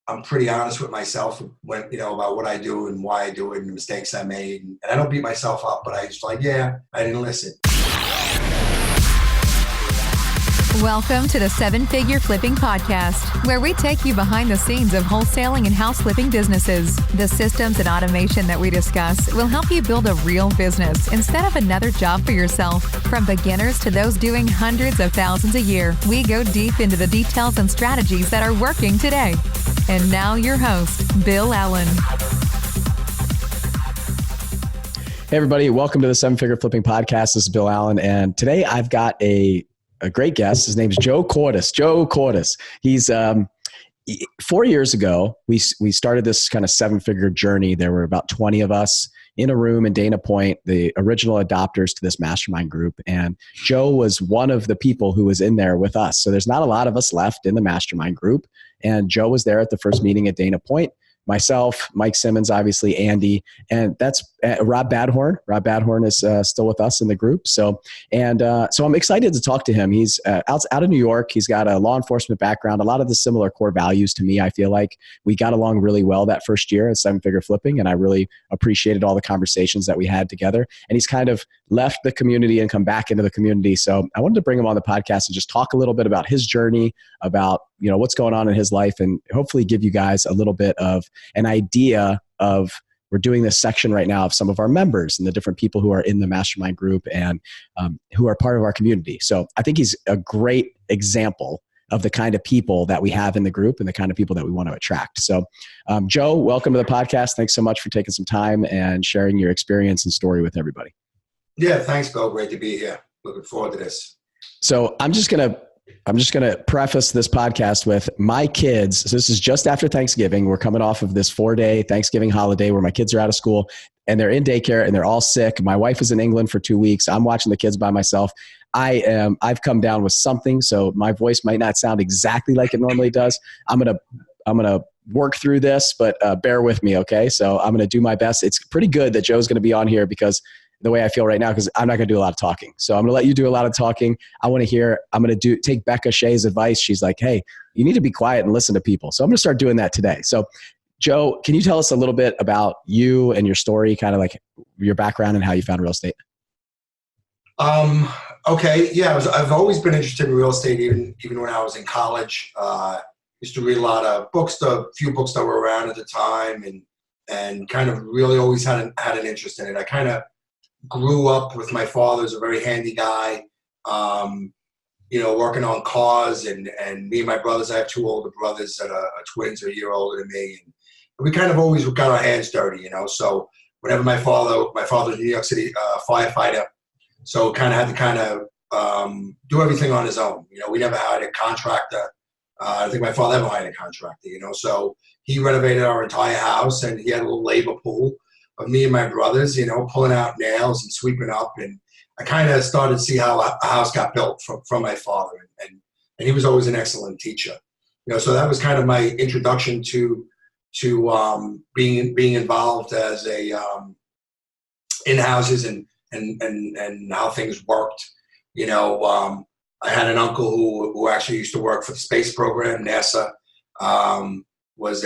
I'm pretty honest with myself when, about what I do and why I do it and the mistakes I made. And I don't beat myself up, but I just I didn't listen. Welcome to the Seven Figure Flipping Podcast, where we take you behind the scenes of wholesaling and house flipping businesses. The systems and automation that we discuss will help you build a real business instead of another job for yourself. From beginners to those doing hundreds of thousands a year, we go deep into the details and strategies that are working today. And now your host, Bill Allen. Hey everybody, welcome to the Seven Figure Flipping Podcast. This is Bill Allen, and today I've got a great guest. His name is Joe Cordes. Joe Cordes. He's 4 years ago, we started this kind of seven-figure journey. There were about 20 of us in a room in Dana Point, the original adopters to this mastermind group. And Joe was one of the people who was in there with us. So there's not a lot of us left in the mastermind group. And Joe was there at the first meeting at Dana Point. Myself, Mike Simmons, obviously, Andy, and that's Rob Badhorn. Rob Badhorn is still with us in the group. So I'm excited to talk to him. He's out of New York. He's got a law enforcement background, a lot of the similar core values to me. I feel like we got along really well that first year at Seven Figure Flipping, and I really appreciated all the conversations that we had together. And he's kind of left the community and come back into the community. So I wanted to bring him on the podcast and just talk a little bit about his journey, about what's going on in his life, and hopefully give you guys a little bit of an idea of, we're doing this section right now of some of our members and the different people who are in the mastermind group and who are part of our community. So I think he's a great example of the kind of people that we have in the group and the kind of people that we want to attract. So Joe, welcome to the podcast. Thanks so much for taking some time and sharing your experience and story with everybody. Yeah, thanks, Bill. Great to be here. Looking forward to this. So I'm just going to preface this podcast with my kids. So this is just after Thanksgiving. We're coming off of this 4-day Thanksgiving holiday where my kids are out of school and they're in daycare and they're all sick. My wife is in England for 2 weeks. I'm watching the kids by myself. I've come down with something, so my voice might not sound exactly like it normally does. I'm going to work through this, but bear with me. Okay. So I'm going to do my best. It's pretty good that Joe's going to be on here because the way I feel right now, because I'm not going to do a lot of talking. So I'm going to let you do a lot of talking. I'm going to take Becca Shea's advice. She's like, hey, you need to be quiet and listen to people. So I'm going to start doing that today. So Joe, can you tell us a little bit about you and your story, kind of like your background and how you found real estate? Okay. Yeah. I've always been interested in real estate, even when I was in college. Used to read a lot of books, the few books that were around at the time, and kind of really always had an interest in it. I kind of grew up with my father as a very handy guy, working on cars, and me and my brothers, I have two older brothers that are twins, are a year older than me. And we kind of always got our hands dirty, So whenever my father was a New York City firefighter, so had to do everything on his own. We never had a contractor. I don't think my father ever hired a contractor, So he renovated our entire house, and he had a little labor pool of me and my brothers, pulling out nails and sweeping up. And I kind of started to see how a house got built from my father. And he was always an excellent teacher. So that was kind of my introduction to being involved as in houses and how things worked. I had an uncle who actually used to work for the space program, NASA, was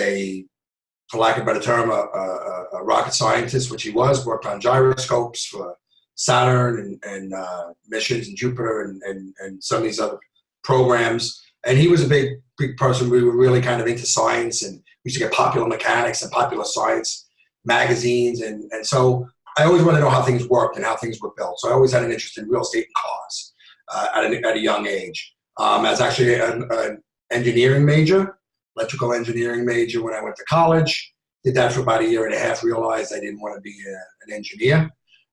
for lack of a better term, a rocket scientist, which he was, worked on gyroscopes for Saturn and missions and Jupiter and some of these other programs. And he was a big person. We were really kind of into science, and we used to get Popular Mechanics and Popular Science magazines. And so I always wanted to know how things worked and how things were built. So I always had an interest in real estate and cars at a young age. I was actually an engineering major. Electrical engineering major when I went to college. Did that for about a year and a half, realized I didn't want to be an engineer.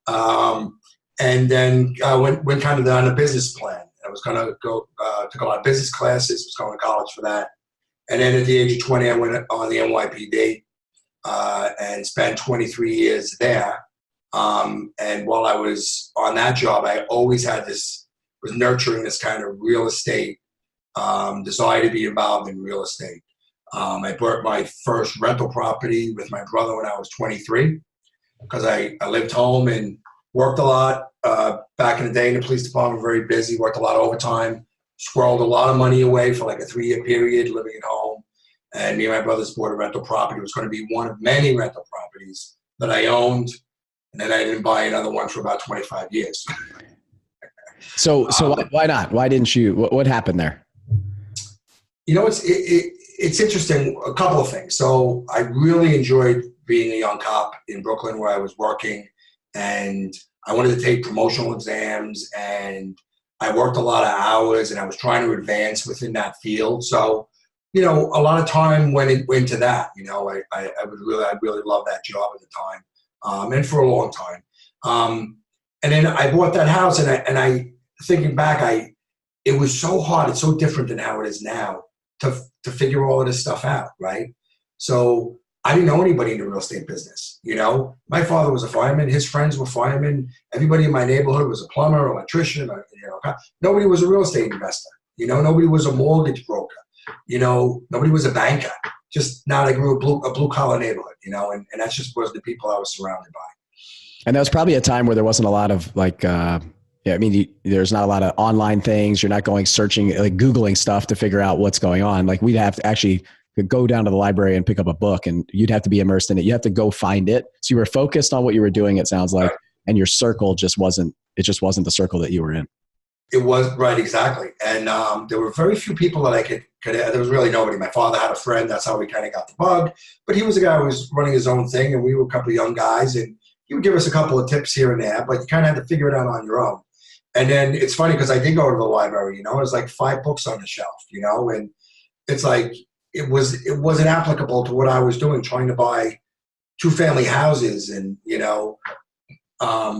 And then went kind of on a business plan. I was going to go, took a lot of business classes, was going to college for that. And then at the age of 20, I went on the NYPD and spent 23 years there. And while I was on that job, I always was nurturing this kind of real estate desire to be involved in real estate. I bought my first rental property with my brother when I was 23 because I lived home and worked a lot. Back in the day in the police department, very busy, worked a lot of overtime, squirreled a lot of money away for like a 3-year period living at home. And me and my brothers bought a rental property. It was going to be one of many rental properties that I owned. And then I didn't buy another one for about 25 years. So why not? Why didn't you? What happened there? It's interesting. A couple of things. So I really enjoyed being a young cop in Brooklyn where I was working, and I wanted to take promotional exams, and I worked a lot of hours, and I was trying to advance within that field. So, a lot of time went into that. I really loved that job at the time, and for a long time. And then I bought that house, and I thinking back, it was so hard. It's so different than how it is now to figure all of this stuff out, right? So I didn't know anybody in the real estate business. My father was a fireman. His friends were firemen. Everybody in my neighborhood was a plumber, electrician. Nobody was a real estate investor. Nobody was a mortgage broker. Nobody was a banker. Just now I grew a blue collar neighborhood. And that's just was the people I was surrounded by. And that was probably a time where there wasn't a lot of there's not a lot of online things. You're not going searching, like Googling stuff to figure out what's going on. Like we'd have to actually go down to the library and pick up a book, and you'd have to be immersed in it. You have to go find it. So you were focused on what you were doing, it sounds like, and your circle just wasn't the circle that you were in. It was right. Exactly. And there were very few people that I could, there was really nobody. My father had a friend. That's how we kind of got the bug, but he was a guy who was running his own thing, and we were a couple of young guys, and he would give us a couple of tips here and there, but you kind of had to figure it out on your own. And then it's funny because I did go to the library, it was like 5 books on the shelf, and it's like, it wasn't applicable to what I was doing, trying to buy 2-family houses. And, and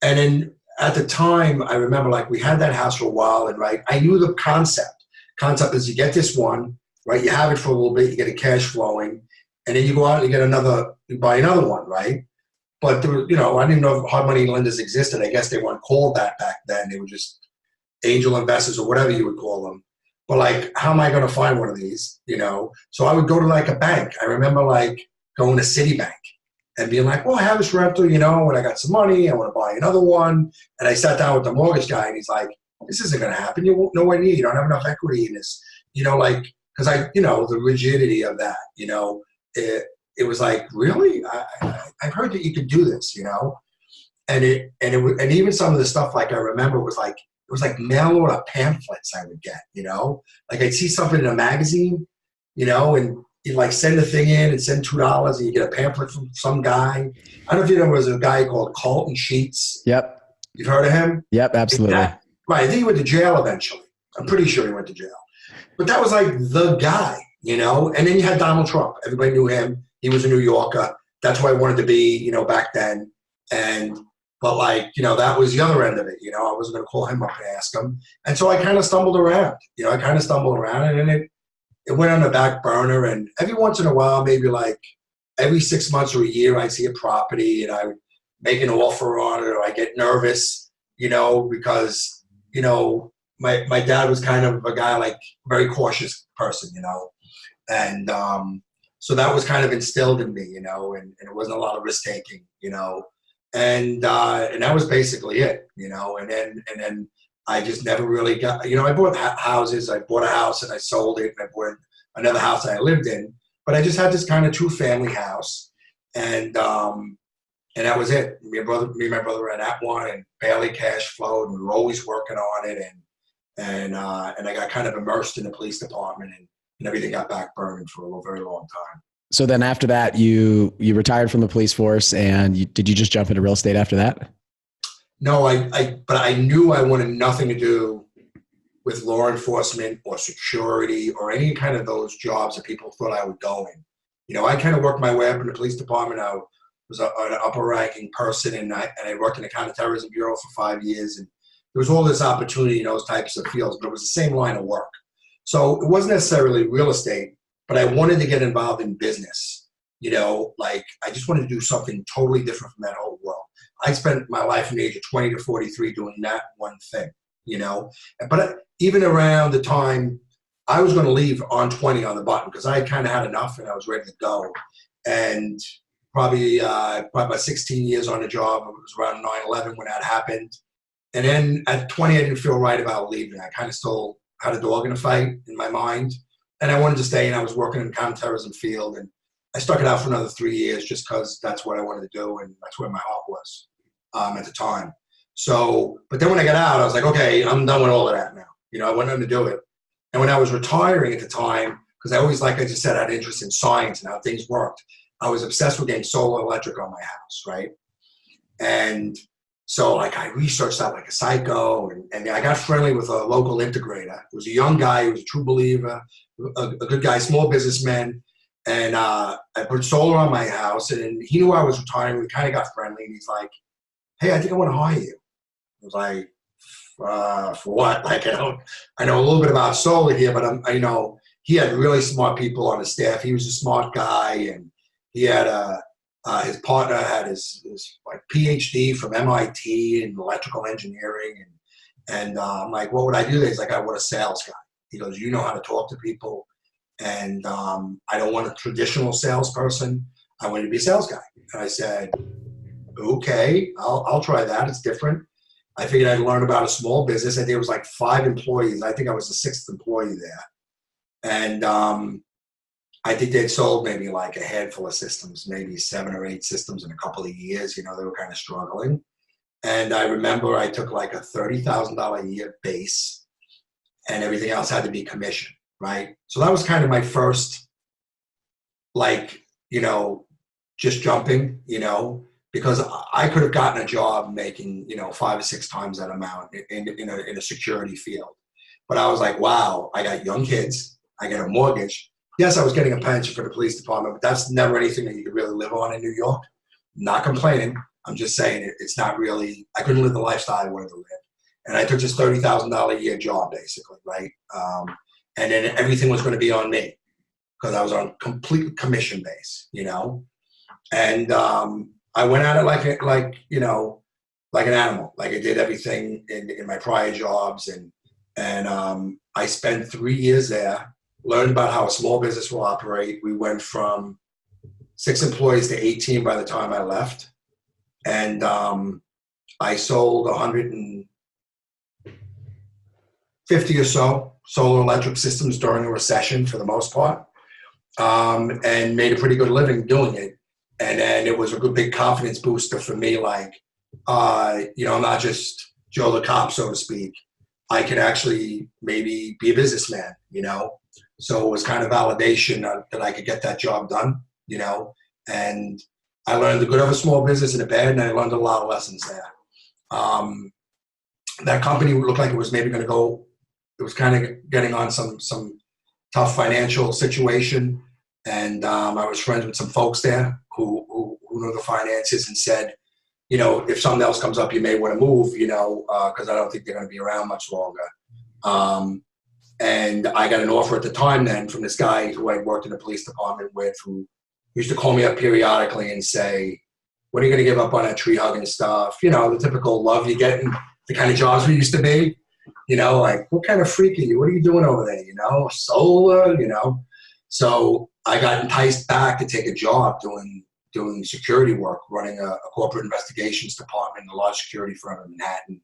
then at the time I remember, like, we had that house for a while, and I knew the concept is you get this one, right? You have it for a little bit, you get a cash flowing, and then you go out and you buy another one, right? But there was, I didn't know if hard money lenders existed. I guess they weren't called that back then. They were just angel investors or whatever you would call them. But like, how am I going to find one of these? So I would go to like a bank. I remember like going to Citibank and being like, well, I have this rental, and I got some money. I want to buy another one. And I sat down with the mortgage guy, and he's like, this isn't going to happen. You won't know what you need. You don't have enough equity in this, because the rigidity of that, it was like, really? I've heard that you could do this, and even some of the stuff, like I remember it was like mail order pamphlets I would get, like I'd see something in a magazine, and you'd like send the thing in and send $2 and you get a pamphlet from some guy. I don't know if you know, there was a guy called Carlton Sheets. Yep. You've heard of him? Yep, absolutely. Right. I think he went to jail eventually. I'm pretty sure he went to jail. But that was like the guy, and then you had Donald Trump. Everybody knew him. He was a New Yorker. That's who I wanted to be, back then. But like, that was the other end of it. I wasn't going to call him up and ask him. And so I kind of stumbled around, and then it went on the back burner. And every once in a while, maybe like every 6 months or a year, I'd see a property and I would make an offer on it, or I get nervous, because, my dad was kind of a guy, like very cautious person, and, so that was kind of instilled in me, and it wasn't a lot of risk taking, and that was basically it, and then I just never really got, I bought houses. I bought a house and I sold it, and I bought another house that I lived in, but I just had this kind of 2-family house, and that was it. Me and my brother ran that one, and barely cash flowed, and we were always working on it, and I got kind of immersed in the police department, and everything got backburned for a very long time. So then after that, you retired from the police force, and did you just jump into real estate after that? No, but I knew I wanted nothing to do with law enforcement or security or any kind of those jobs that people thought I would go in. I kind of worked my way up in the police department. I was an upper ranking person, and I worked in the counterterrorism bureau for 5 years, and there was all this opportunity in those types of fields, but it was the same line of work. So it wasn't necessarily real estate, but I wanted to get involved in business. Like I just wanted to do something totally different from that whole world. I spent my life from the age of 20 to 43 doing that one thing, But even around the time I was going to leave on 20 on the button, because I kind of had enough and I was ready to go. And probably about 16 years on the job. It was around 9/11 when that happened. And then at 20, I didn't feel right about leaving. I kind of still had a dog in a fight in my mind. and I wanted to stay, and I was working in the counterterrorism field, and I stuck it out for another 3 years just because that's what I wanted to do, and that's where my heart was at the time. So, but then when I got out, I was like, okay, I'm done with all of that now. I went on to do it. And when I was retiring at the time, because I always, like I just said, had interest in science and how things worked, I was obsessed with getting solar electric on my house, right? And so I researched that like a psycho, and I got friendly with a local integrator. It was a young guy who was a true believer, a good guy, small businessman. And I put solar on my house, and he knew I was retiring. We kind of got friendly, and he's like, hey, I think I want to hire you. I was like, for what? Like, I know a little bit about solar here, but he had really smart people on his staff. He was a smart guy, and he had his partner had his like PhD from MIT in electrical engineering, and I'm like, what would I do? He's like, I want a sales guy. He goes, you know how to talk to people, and I don't want a traditional salesperson. I want to be a sales guy. And I said, okay, I'll try that. It's different. I figured I'd learn about a small business. I think it was like 5 employees. I think I was the 6th employee there. And I think they'd sold maybe like a handful of systems, maybe 7 or 8 systems in a couple of years. They were kind of struggling. And I remember I took like a $30,000 a year base, and everything else had to be commission, right? So that was kind of my first, just jumping, because I could have gotten a job making, 5 or 6 times that amount in a security field. But I was like, wow, I got young kids. I get a mortgage. Yes, I was getting a pension for the police department, but that's never anything that you could really live on in New York. Not complaining. I'm just saying it's not really, I couldn't live the lifestyle I wanted to live. And I took this $30,000 a year job, basically, right? And then everything was going to be on me because I was on complete commission base, And I went at it like an animal. Like I did everything in my prior jobs, and I spent 3 years there, learned about how a small business will operate. We went from 6 employees to 18 by the time I left, and I sold 150 or so solar electric systems during a recession for the most part, and made a pretty good living doing it. And then it was a good big confidence booster for me, like, I'm not just Joe the cop, so to speak. I can actually maybe be a businessman, So it was kind of validation that I could get that job done, And I learned the good of a small business and the bad, and I learned a lot of lessons there. That company looked like it was maybe going to go. It was kind of getting on some tough financial situation, and I was friends with some folks there who knew the finances and said, if something else comes up, you may want to move, because I don't think they're going to be around much longer. And I got an offer at the time then from this guy who I worked in the police department with, who used to call me up periodically and say, when are you going to give up on that tree hugging stuff? The typical love you get in the kind of jobs we used to be, like, what kind of freak are you? What are you doing over there? Solar, So I got enticed back to take a job doing security work, running a corporate investigations department in a large security firm in Manhattan,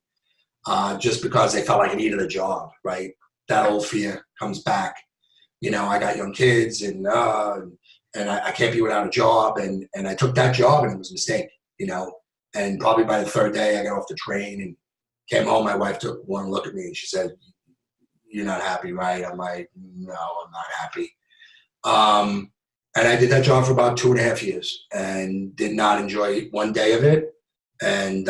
just because they felt like I needed a job, right? That old fear comes back. I got young kids, and I can't be without a job, and I took that job, and it was a mistake, And probably by the 3rd day, I got off the train and came home. My wife took one look at me, and she said, "You're not happy, right?" I'm like, "No, I'm not happy." And I did that job for about 2.5 years and did not enjoy one day of it, and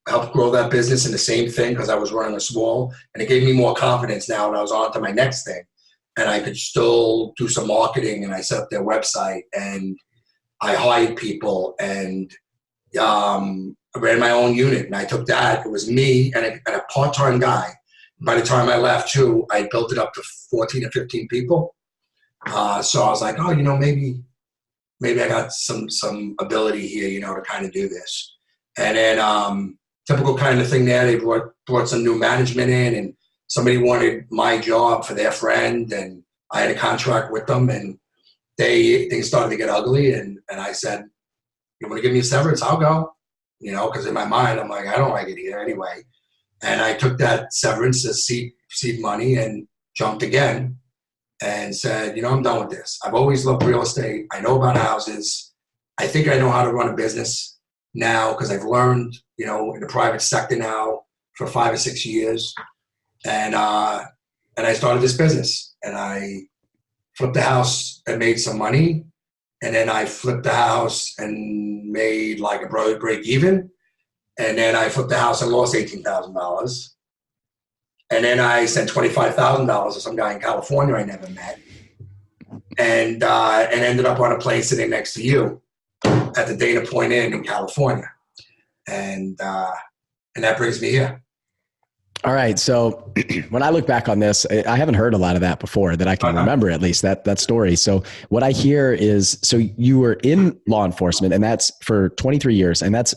helped grow that business in the same thing because I was running a small, and it gave me more confidence now, and I was on to my next thing. And I could still do some marketing, and I set up their website, and I hired people, and I ran my own unit, and I took that. It was me and a part-time guy. By the time I left too, I built it up to 14 or 15 people. So I was like, oh, maybe I got some ability here, to kind of do this. And then typical kind of thing there, they brought some new management in, and somebody wanted my job for their friend, and I had a contract with them, and things started to get ugly, and I said, you want to give me a severance? I'll go, because in my mind, I'm like, I don't like it here anyway. And I took that severance as seed money and jumped again. and said, I'm done with this. I've always loved real estate. I know about houses. I think I know how to run a business now because I've learned, in the private sector now for 5 or 6 years. And I started this business, and I flipped the house and made some money. And then I flipped the house and made like a break even. And then I flipped the house and lost $18,000. And then I sent $25,000 to some guy in California I never met. And ended up on a plane sitting next to you at the Dana Point Inn in California. And that brings me here. All right. So when I look back on this, I haven't heard a lot of that before that I can remember, at least that story. So what I hear is, so you were in law enforcement, and that's for 23 years, and that's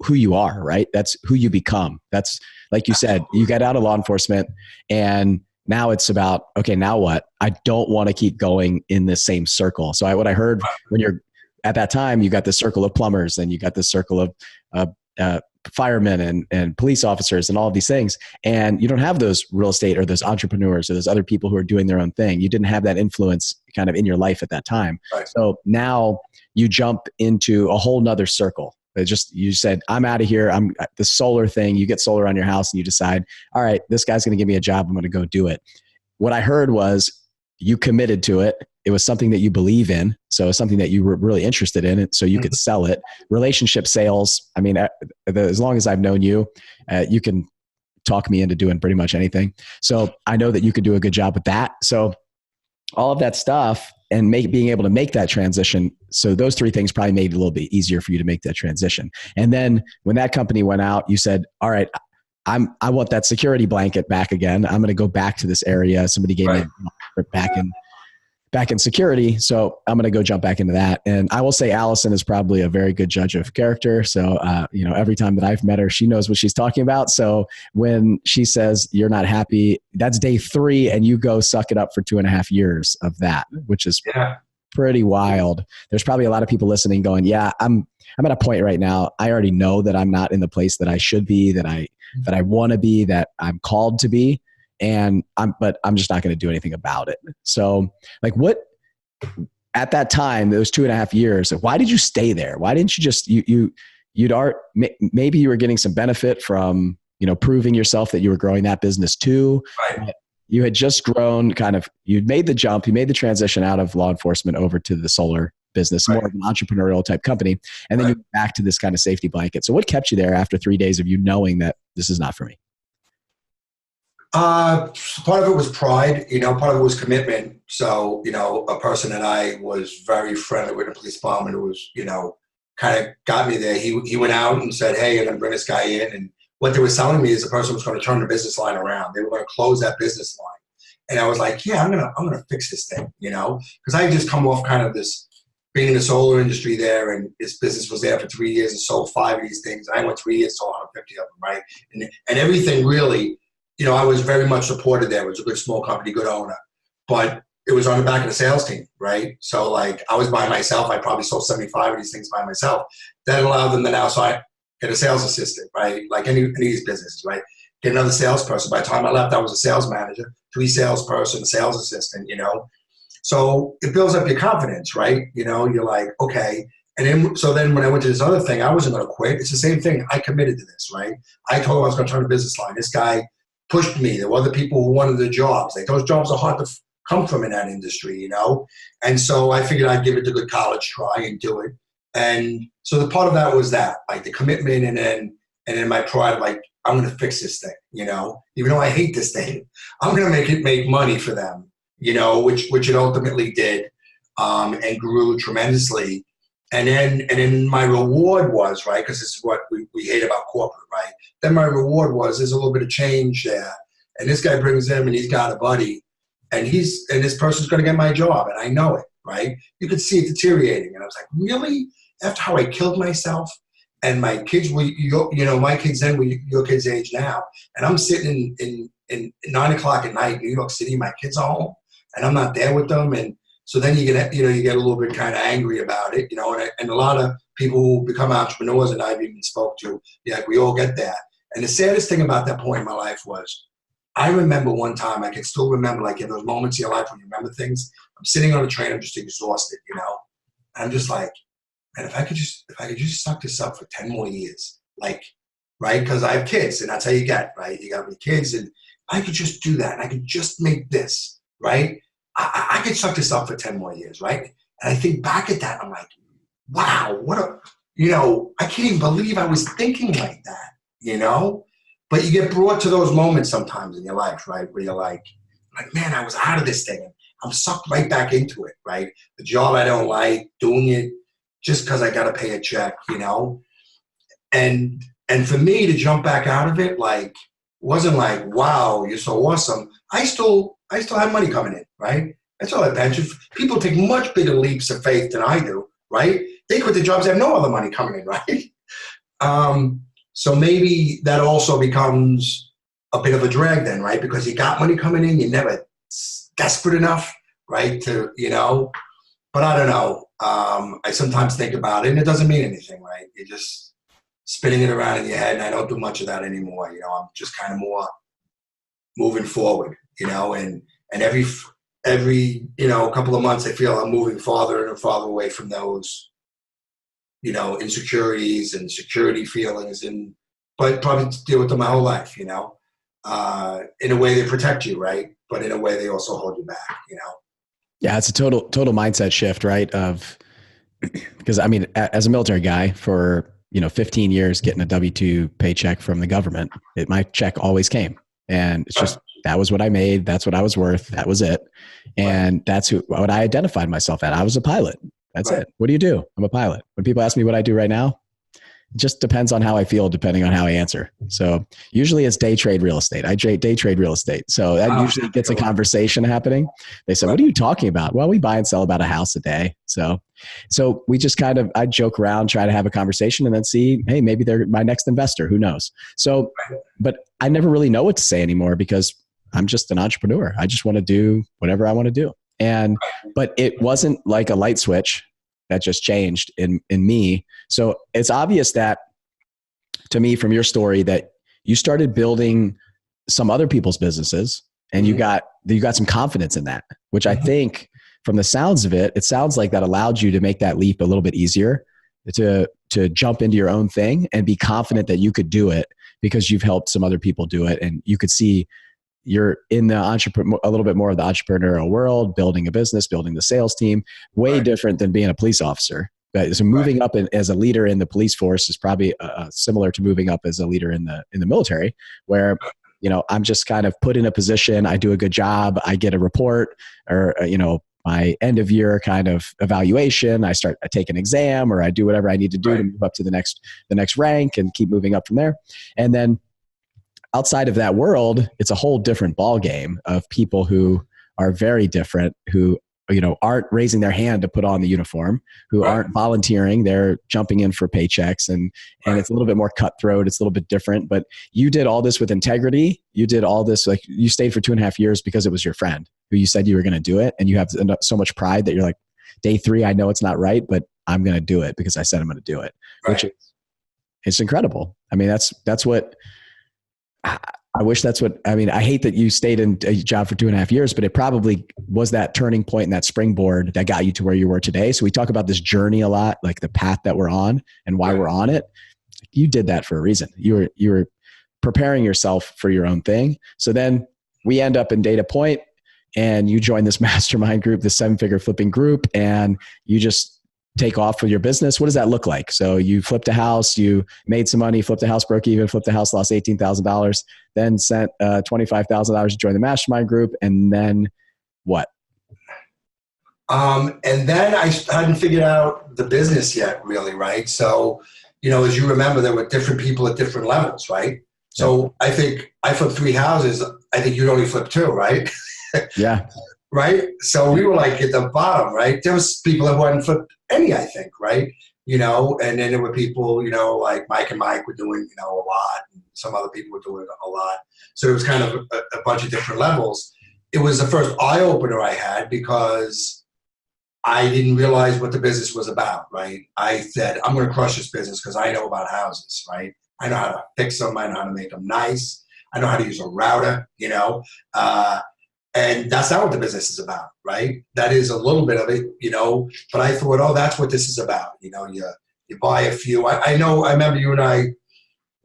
who you are, right? That's who you become. That's, like you said, you get out of law enforcement, and now it's about, okay, now what? I don't want to keep going in the same circle. So what I heard when you're at that time, you got this circle of plumbers, and you got this circle of firemen and police officers and all of these things. And you don't have those real estate or those entrepreneurs or those other people who are doing their own thing. You didn't have that influence kind of in your life at that time. Right. So now you jump into a whole nother circle. You said, I'm out of here. I'm the solar thing. You get solar on your house and you decide, all right, this guy's going to give me a job. I'm going to go do it. What I heard was you committed to it. It was something that you believe in. So it's something that you were really interested in. So you could sell it. Relationship sales. I mean, as long as I've known you, you can talk me into doing pretty much anything. So I know that you could do a good job with that. So all of that stuff and being able to make that transition. So those three things probably made it a little bit easier for you to make that transition. And then when that company went out, you said, all right, I want that security blanket back again. I'm going to go back to this area. Somebody gave me back in security. So I'm going to go jump back into that. And I will say Allison is probably a very good judge of character. So, every time that I've met her, she knows what she's talking about. So when she says you're not happy, that's day 3 and you go suck it up for 2.5 years of that, which is pretty wild. There's probably a lot of people listening going, yeah, I'm at a point right now. I already know that I'm not in the place that I should be, that I want to be, that I'm called to be. But I'm just not going to do anything about it. So like at that time, those 2.5 years, why did you stay there? Why didn't you just, maybe you were getting some benefit from, proving yourself that you were growing that business too. Right. You had just grown you'd made the jump, you made the transition out of law enforcement over to the solar business, more of an entrepreneurial type company. And then you went back to this kind of safety blanket. So what kept you there after 3 days of you knowing that this is not for me? Part of it was pride, part of it was commitment. So, a person that I was very friendly with in the police department who was, kind of got me there. He went out and said, hey, I'm going to bring this guy in. And what they were telling me is the person was going to turn the business line around. They were going to close that business line. And I was like, yeah, I'm going to fix this thing, because I had just come off kind of this being in the solar industry there, and this business was there for 3 years and sold 5 of these things. And I went 3 years, sold 150 of them, right? And everything really, I was very much supported there. It was a good small company, good owner, but it was on the back of the sales team, right? So like I was by myself. I probably sold 75 of these things by myself. That allowed them to now get a sales assistant, right? Like any of these businesses, right? Get another salesperson. By the time I left, I was a sales manager, 3 salesperson, sales assistant, So it builds up your confidence, right? You're like, okay. And then when I went to this other thing, I wasn't going to quit. It's the same thing. I committed to this, right? I told him I was going to turn the business line. This guy pushed me. There were other people who wanted the jobs. Like those jobs are hard to come from in that industry, And so I figured I'd give it a good college try and do it. And so the part of that was that, like the commitment, and then my pride, like I'm going to fix this thing, Even though I hate this thing, I'm going to make it make money for them, which it ultimately did, and grew tremendously. And then my reward was, right, because this is what we hate about corporate, right? Then my reward was there's a little bit of change there. And this guy brings him and he's got a buddy. And this person's going to get my job. And I know it, right? You could see it deteriorating. And I was like, really? After how I killed myself? And my kids were, my kids then were your kids' age now. And I'm sitting in 9 o'clock at night in New York City. My kids are home. And I'm not there with them. And so then you get a little bit kind of angry about it, and a lot of people who become entrepreneurs, and I've even spoke to, like we all get that. And the saddest thing about that point in my life was I remember one time, I can still remember, like in those moments in your life when you remember things, I'm sitting on a train, I'm just exhausted, I'm just like, man, if I could just suck this up for 10 more years, like, right? Because I have kids, and that's how you get, right? You got your kids, and I could just do that, and I could just make this, right? I could suck this up for 10 more years, right? And I think back at that, I'm like, wow, I can't even believe I was thinking like that, But you get brought to those moments sometimes in your life, right? Where you're like, man, I was out of this thing, and I'm sucked right back into it, right? The job I don't like, doing it just because I got to pay a check, And for me to jump back out of it, like, wasn't like, wow, you're so awesome. I still have money coming in, right? I still have pension. People take much bigger leaps of faith than I do, right? They quit their jobs, they have no other money coming in, right? So maybe that also becomes a bit of a drag then, right? Because you got money coming in, you're never desperate enough, right? But I don't know. I sometimes think about it, and it doesn't mean anything, right? You're just spinning it around in your head, and I don't do much of that anymore. I'm just kind of more moving forward, and every couple of months I feel I'm moving farther and farther away from those, insecurities and security feelings, but probably deal with them my whole life, in a way they protect you, right? But in a way they also hold you back, Yeah, it's a total mindset shift, right? Because I mean, as a military guy for 15 years, getting a W-2 paycheck from the government, my check always came, and it's just that was what I made. That's what I was worth. That was it, and that's what I identified myself at. I was a pilot. That's it. What do you do? I'm a pilot. When people ask me what I do right now, it just depends on how I feel, depending on how I answer. So usually it's day trade real estate. I day trade real estate. So that usually gets a conversation happening. They say, what are you talking about? Well, we buy and sell about a house a day. So we just I joke around, try to have a conversation, and then see, hey, maybe they're my next investor. Who knows? So, but I never really know what to say anymore because I'm just an entrepreneur. I just want to do whatever I want to do. But it wasn't like a light switch that just changed in me. So it's obvious that to me from your story that you started building some other people's businesses and you got some confidence in that, which I think from the sounds of it, it sounds like that allowed you to make that leap a little bit easier to jump into your own thing and be confident that you could do it because you've helped some other people do it. And you could see you're in the a little bit more of the entrepreneurial world, building a business, building the sales team, way different than being a police officer. So moving up as a leader in the police force is probably similar to moving up as a leader in the military, where I'm just kind of put in a position. I do a good job. I get a report, or my end of year kind of evaluation. I take an exam, or I do whatever I need to do to move up to the next rank and keep moving up from there. And then outside of that world, it's a whole different ball game of people who are very different, who aren't raising their hand to put on the uniform, who aren't volunteering. They're jumping in for paychecks, and it's a little bit more cutthroat. It's a little bit different, but you did all this with integrity. You did all this, like you stayed for 2.5 years because it was your friend who you said you were going to do it. And you have so much pride that you're like, day 3, I know it's not right, but I'm going to do it because I said I'm going to do it, which it's incredible. I mean, that's what, I wish that's what, I mean, I hate that you stayed in a job for 2.5 years, but it probably was that turning point and that springboard that got you to where you were today. So we talk about this journey a lot, like the path that we're on and why we're on it. You did that for a reason. You were preparing yourself for your own thing. So then we end up in Data Point and you join this mastermind group, the 7-figure flipping group, and you just take off with your business. What does that look like? So you flipped a house, you made some money, flipped a house, broke even, flipped a house, lost $18,000, then sent $25,000 to join the mastermind group. And then what? And then I hadn't figured out the business yet, really, right? So, as you remember, there were different people at different levels, right? So I think I flipped 3 houses. I think you'd only flip 2, right? Yeah. Right? So we were like at the bottom, right? There was people that hadn't flipped any, I think, right? And then there were people, like Mike and Mike were doing, a lot. And some other people were doing a lot. So it was kind of a bunch of different levels. It was the first eye-opener I had because I didn't realize what the business was about, right? I said, I'm going to crush this business because I know about houses, right? I know how to fix them. I know how to make them nice. I know how to use a router, and that's not what the business is about, right? That is a little bit of it, but I thought, oh, that's what this is about. You buy a few. I remember you and I,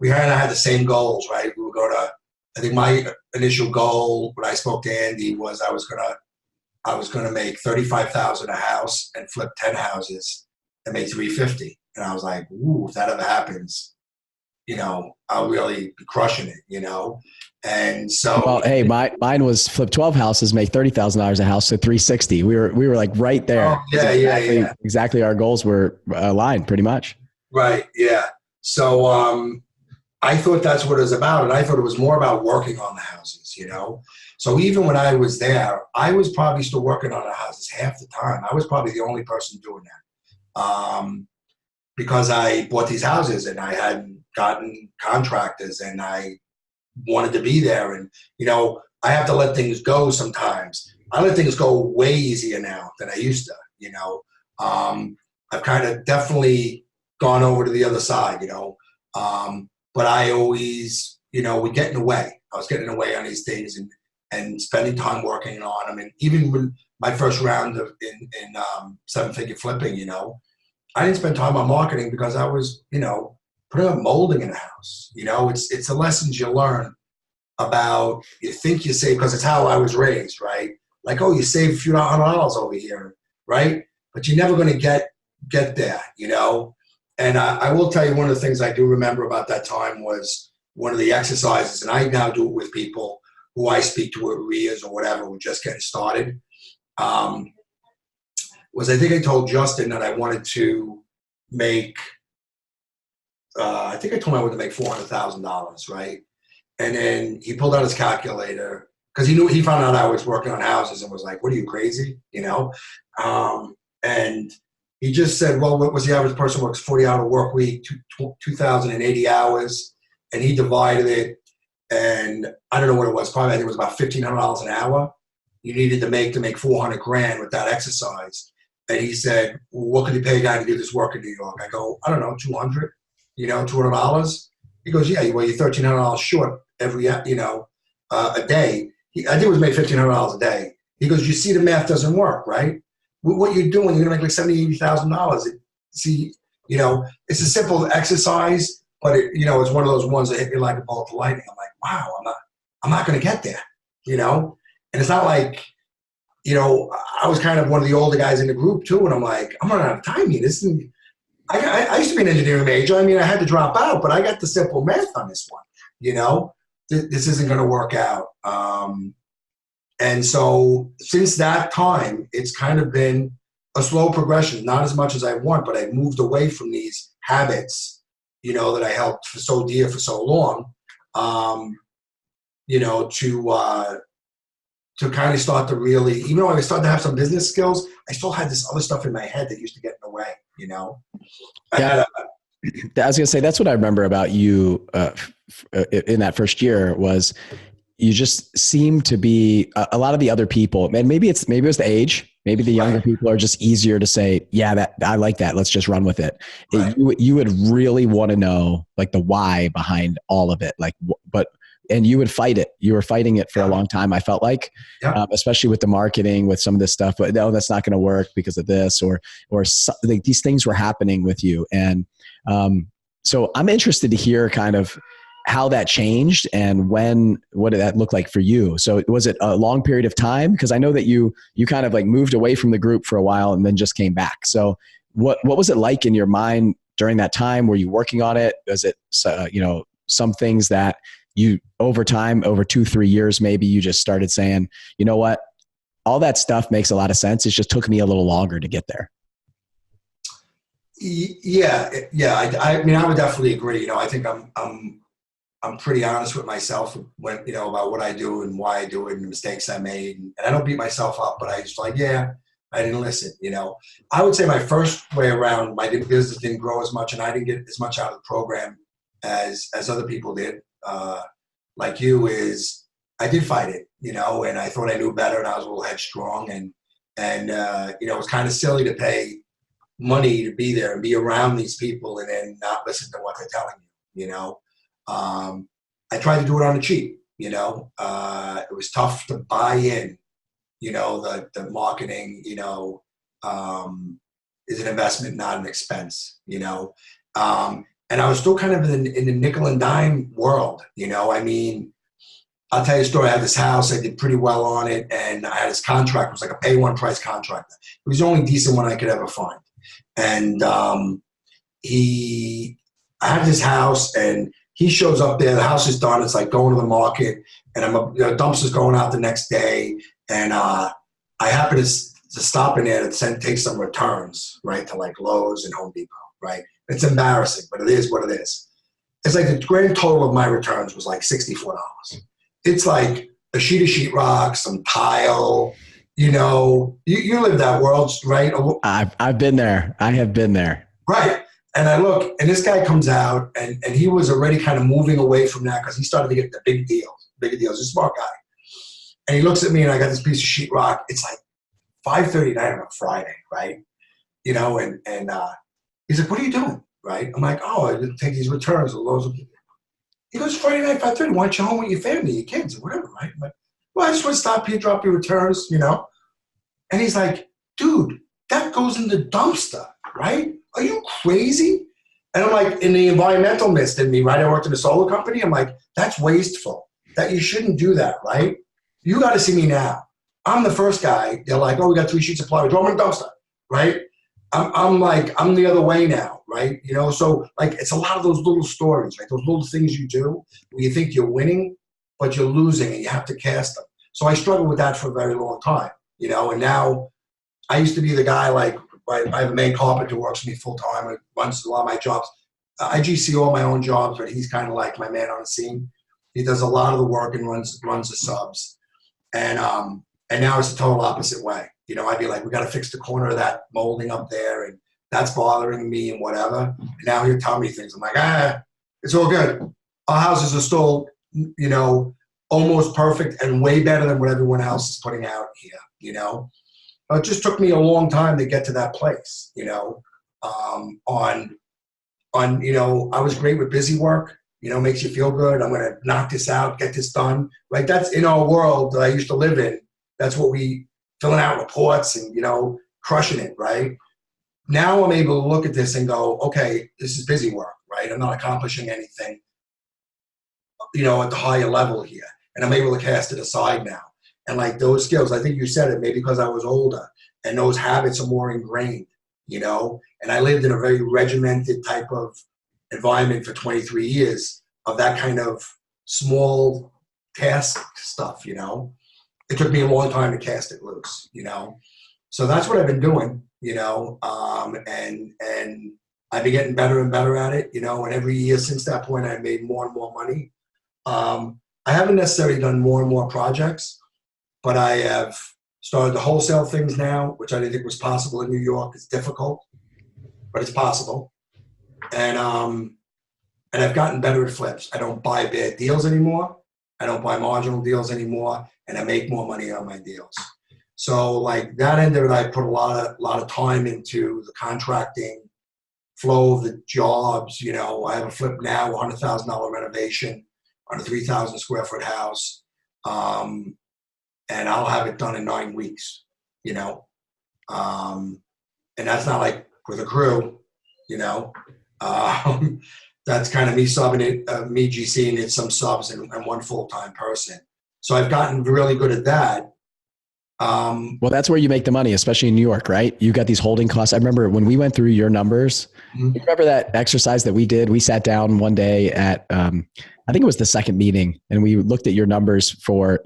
we had the same goals, right? We would go to, I think my initial goal when I spoke to Andy was I was gonna make 35,000 a house and flip 10 houses and make 350. And I was like, ooh, if that ever happens, I'll really be crushing it, And so, well, hey, mine was flip 12 houses, make $30,000 a house, so 360. We were like right there. Oh, yeah. Exactly. Our goals were aligned pretty much. Right. Yeah. So, I thought that's what it was about. And I thought it was more about working on the houses, So even when I was there, I was probably still working on the houses half the time. I was probably the only person doing that. Because I bought these houses and I hadn't gotten contractors and I wanted to be there. And, I have to let things go sometimes. I let things go way easier now than I used to, I've kind of definitely gone over to the other side, but I always, would get in the way. I was getting in the way on these things and spending time working on them. And even when my first round in seven-figure flipping, I didn't spend time on marketing because I was, putting up molding in a house. It's the lessons you learn about, you think you save, because it's how I was raised, right? Like, oh, you save a few $100 over here, right? But you're never going to get there, And I will tell you, one of the things I do remember about that time was one of the exercises, and I now do it with people who I speak to at RIAs or whatever, who are just getting started, was I think I told Justin that I wanted to make, I think I told him I wanted to make $400,000, right? And then he pulled out his calculator because he found out I was working on houses and was like, "What are you, crazy?" And he just said, "Well, what was the average person works 40-hour work week, 2,080 hours," and he divided it. And I don't know what it was. Probably I think it was about $1,500 an hour you needed to make $400,000 with that exercise. And he said, well, "What could you pay a guy to do this work in New York?" I go, "I don't know, 200, $200. He goes, "Yeah, well, you're $1,300 short every, a day." I think it was made $1,500 a day. He goes, "You see, the math doesn't work, right? What you're doing, you're gonna make like $70,000, $80,000. See, it's a simple exercise, but it's one of those ones that hit me like a bolt of lightning. I'm like, wow, I'm not gonna get there, And it's not like, I was kind of one of the older guys in the group too, and I'm like, I'm running out of time here. I used to be an engineering major. I mean, I had to drop out, but I got the simple math on this one. This isn't going to work out. And so since that time, it's kind of been a slow progression, not as much as I want, but I've moved away from these habits, that I held for so dear for so long, to kind of start to really, even though I started to have some business skills, I still had this other stuff in my head that used to get in the way, Yeah. I was going to say, that's what I remember about you in that first year was you just seemed to be a lot of the other people, and maybe it was the age, maybe the younger people are just easier to say, yeah, I like that. Let's just run with it. Right. You would really want to know like the why behind all of it. And you would fight it. You were fighting it for a long time. I felt like, especially with the marketing, with some of this stuff, but no, that's not going to work because of this, or like these things were happening with you. And so I'm interested to hear kind of how that changed and what did that look like for you? So was it a long period of time? Because I know that you kind of like moved away from the group for a while and then just came back. So what was it like in your mind during that time? Were you working on it? Was it, some things that you over time, over 2-3 years, maybe you just started saying, you know what, all that stuff makes a lot of sense. It just took me a little longer to get there. Yeah. I mean, I would definitely agree. I think I'm pretty honest with myself when, about what I do and why I do it and the mistakes I made. And I don't beat myself up, but I just like, yeah, I didn't listen. I would say my first way around, my business didn't grow as much and I didn't get as much out of the program as other people did. Like you, is I did fight it, and I thought I knew better and I was a little headstrong and it was kind of silly to pay money to be there and be around these people and then not listen to what they're telling you, I I tried to do it on the cheap. It was tough to buy in. The marketing. Is an investment, not an expense. And I was still kind of in the nickel and dime world. I'll tell you a story. I had this house. I did pretty well on it, and I had this contract. It was like a pay one price contract. It was the only decent one I could ever find. And I had this house, and he shows up there. The house is done. It's like going to the market, and dumpster's going out the next day. And I happen to stop in there to take some returns, right, to like Lowe's and Home Depot, right? It's embarrassing, but it is what it is. It's like the grand total of my returns was like $64. It's like a sheet of sheetrock, some tile. You live that world, right? I've been there. I have been there. Right. And I look, and this guy comes out, and he was already kind of moving away from that because he started to get the bigger deals. He's a smart guy. And he looks at me, and I got this piece of sheetrock. It's like 5:30 on a Friday, right? And he's like, "What are you doing?" Right? I'm like, "Oh, I didn't take these returns." He goes, "Friday night, 5:30. Why don't you home with your family, your kids, or whatever?" Right? I'm like, "Well, I just want to stop here, drop your returns, And he's like, "Dude, that goes in the dumpster, right? Are you crazy?" And I'm like, in the environmentalist in me, right? I worked in a solar company. I'm like, that's wasteful. That you shouldn't do that, right? You got to see me now. I'm the first guy. They're like, "Oh, we got 3 sheets of plywood. Throw them in the dumpster," right? I'm the other way now, right? So like it's a lot of those little stories, right? Those little things you do where you think you're winning, but you're losing and you have to cast them. So I struggled with that for a very long time, and now I used to be the guy like, I have a main carpenter who works for me full time and runs a lot of my jobs. I GC all my own jobs, but he's kind of like my man on the scene. He does a lot of the work and runs the subs. And now it's the total opposite way. I'd be like, we got to fix the corner of that molding up there, and that's bothering me and whatever. And now he'll tell me things. I'm like, it's all good. Our houses are still, almost perfect and way better than what everyone else is putting out here, It just took me a long time to get to that place, I was great with busy work, makes you feel good. I'm going to knock this out, get this done, right? That's in our world that I used to live in. That's what we filling out reports and, crushing it, right? Now I'm able to look at this and go, okay, this is busy work, right? I'm not accomplishing anything, at the higher level here. And I'm able to cast it aside now. And like those skills, I think you said it, maybe because I was older and those habits are more ingrained, and I lived in a very regimented type of environment for 23 years of that kind of small task stuff, It took me a long time to cast it loose, So that's what I've been doing, and I've been getting better and better at it, and every year since that point, I've made more and more money. I haven't necessarily done more and more projects, but I have started to wholesale things now, which I didn't think was possible in New York. It's difficult, but it's possible. And I've gotten better at flips. I don't buy bad deals anymore. I don't buy marginal deals anymore, and I make more money on my deals. So like that end of it, I put a lot of time into the contracting flow of the jobs. I have a flip now, $100,000 renovation on a 3,000 square foot house. And I'll have it done in 9 weeks, and that's not like with a crew, that's kind of me subbing it, me GCing it, some subs and one full-time person. So I've gotten really good at that. Well, that's where you make the money, especially in New York, right? You got these holding costs. I remember when we went through your numbers, you remember that exercise that we did? We sat down one day at, I think it was the second meeting, and we looked at your numbers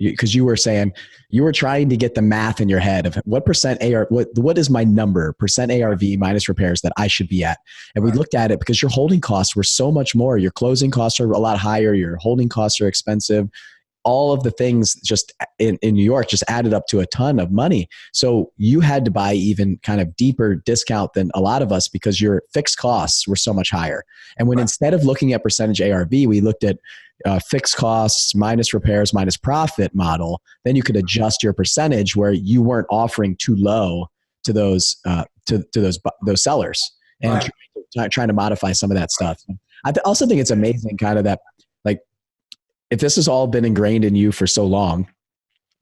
because you were saying you were trying to get the math in your head of what percent what is my number, percent ARV minus repairs that I should be at. And we looked at it because your holding costs were so much more. Your closing costs are a lot higher. Your holding costs are expensive. All of the things just in New York just added up to a ton of money. So you had to buy even kind of deeper discount than a lot of us because your fixed costs were so much higher. And when instead of looking at percentage ARV, we looked at fixed costs minus repairs minus profit model, then you could adjust your percentage where you weren't offering too low to those those sellers and trying to modify some of that stuff. I also think it's amazing kind of that, like, if this has all been ingrained in you for so long,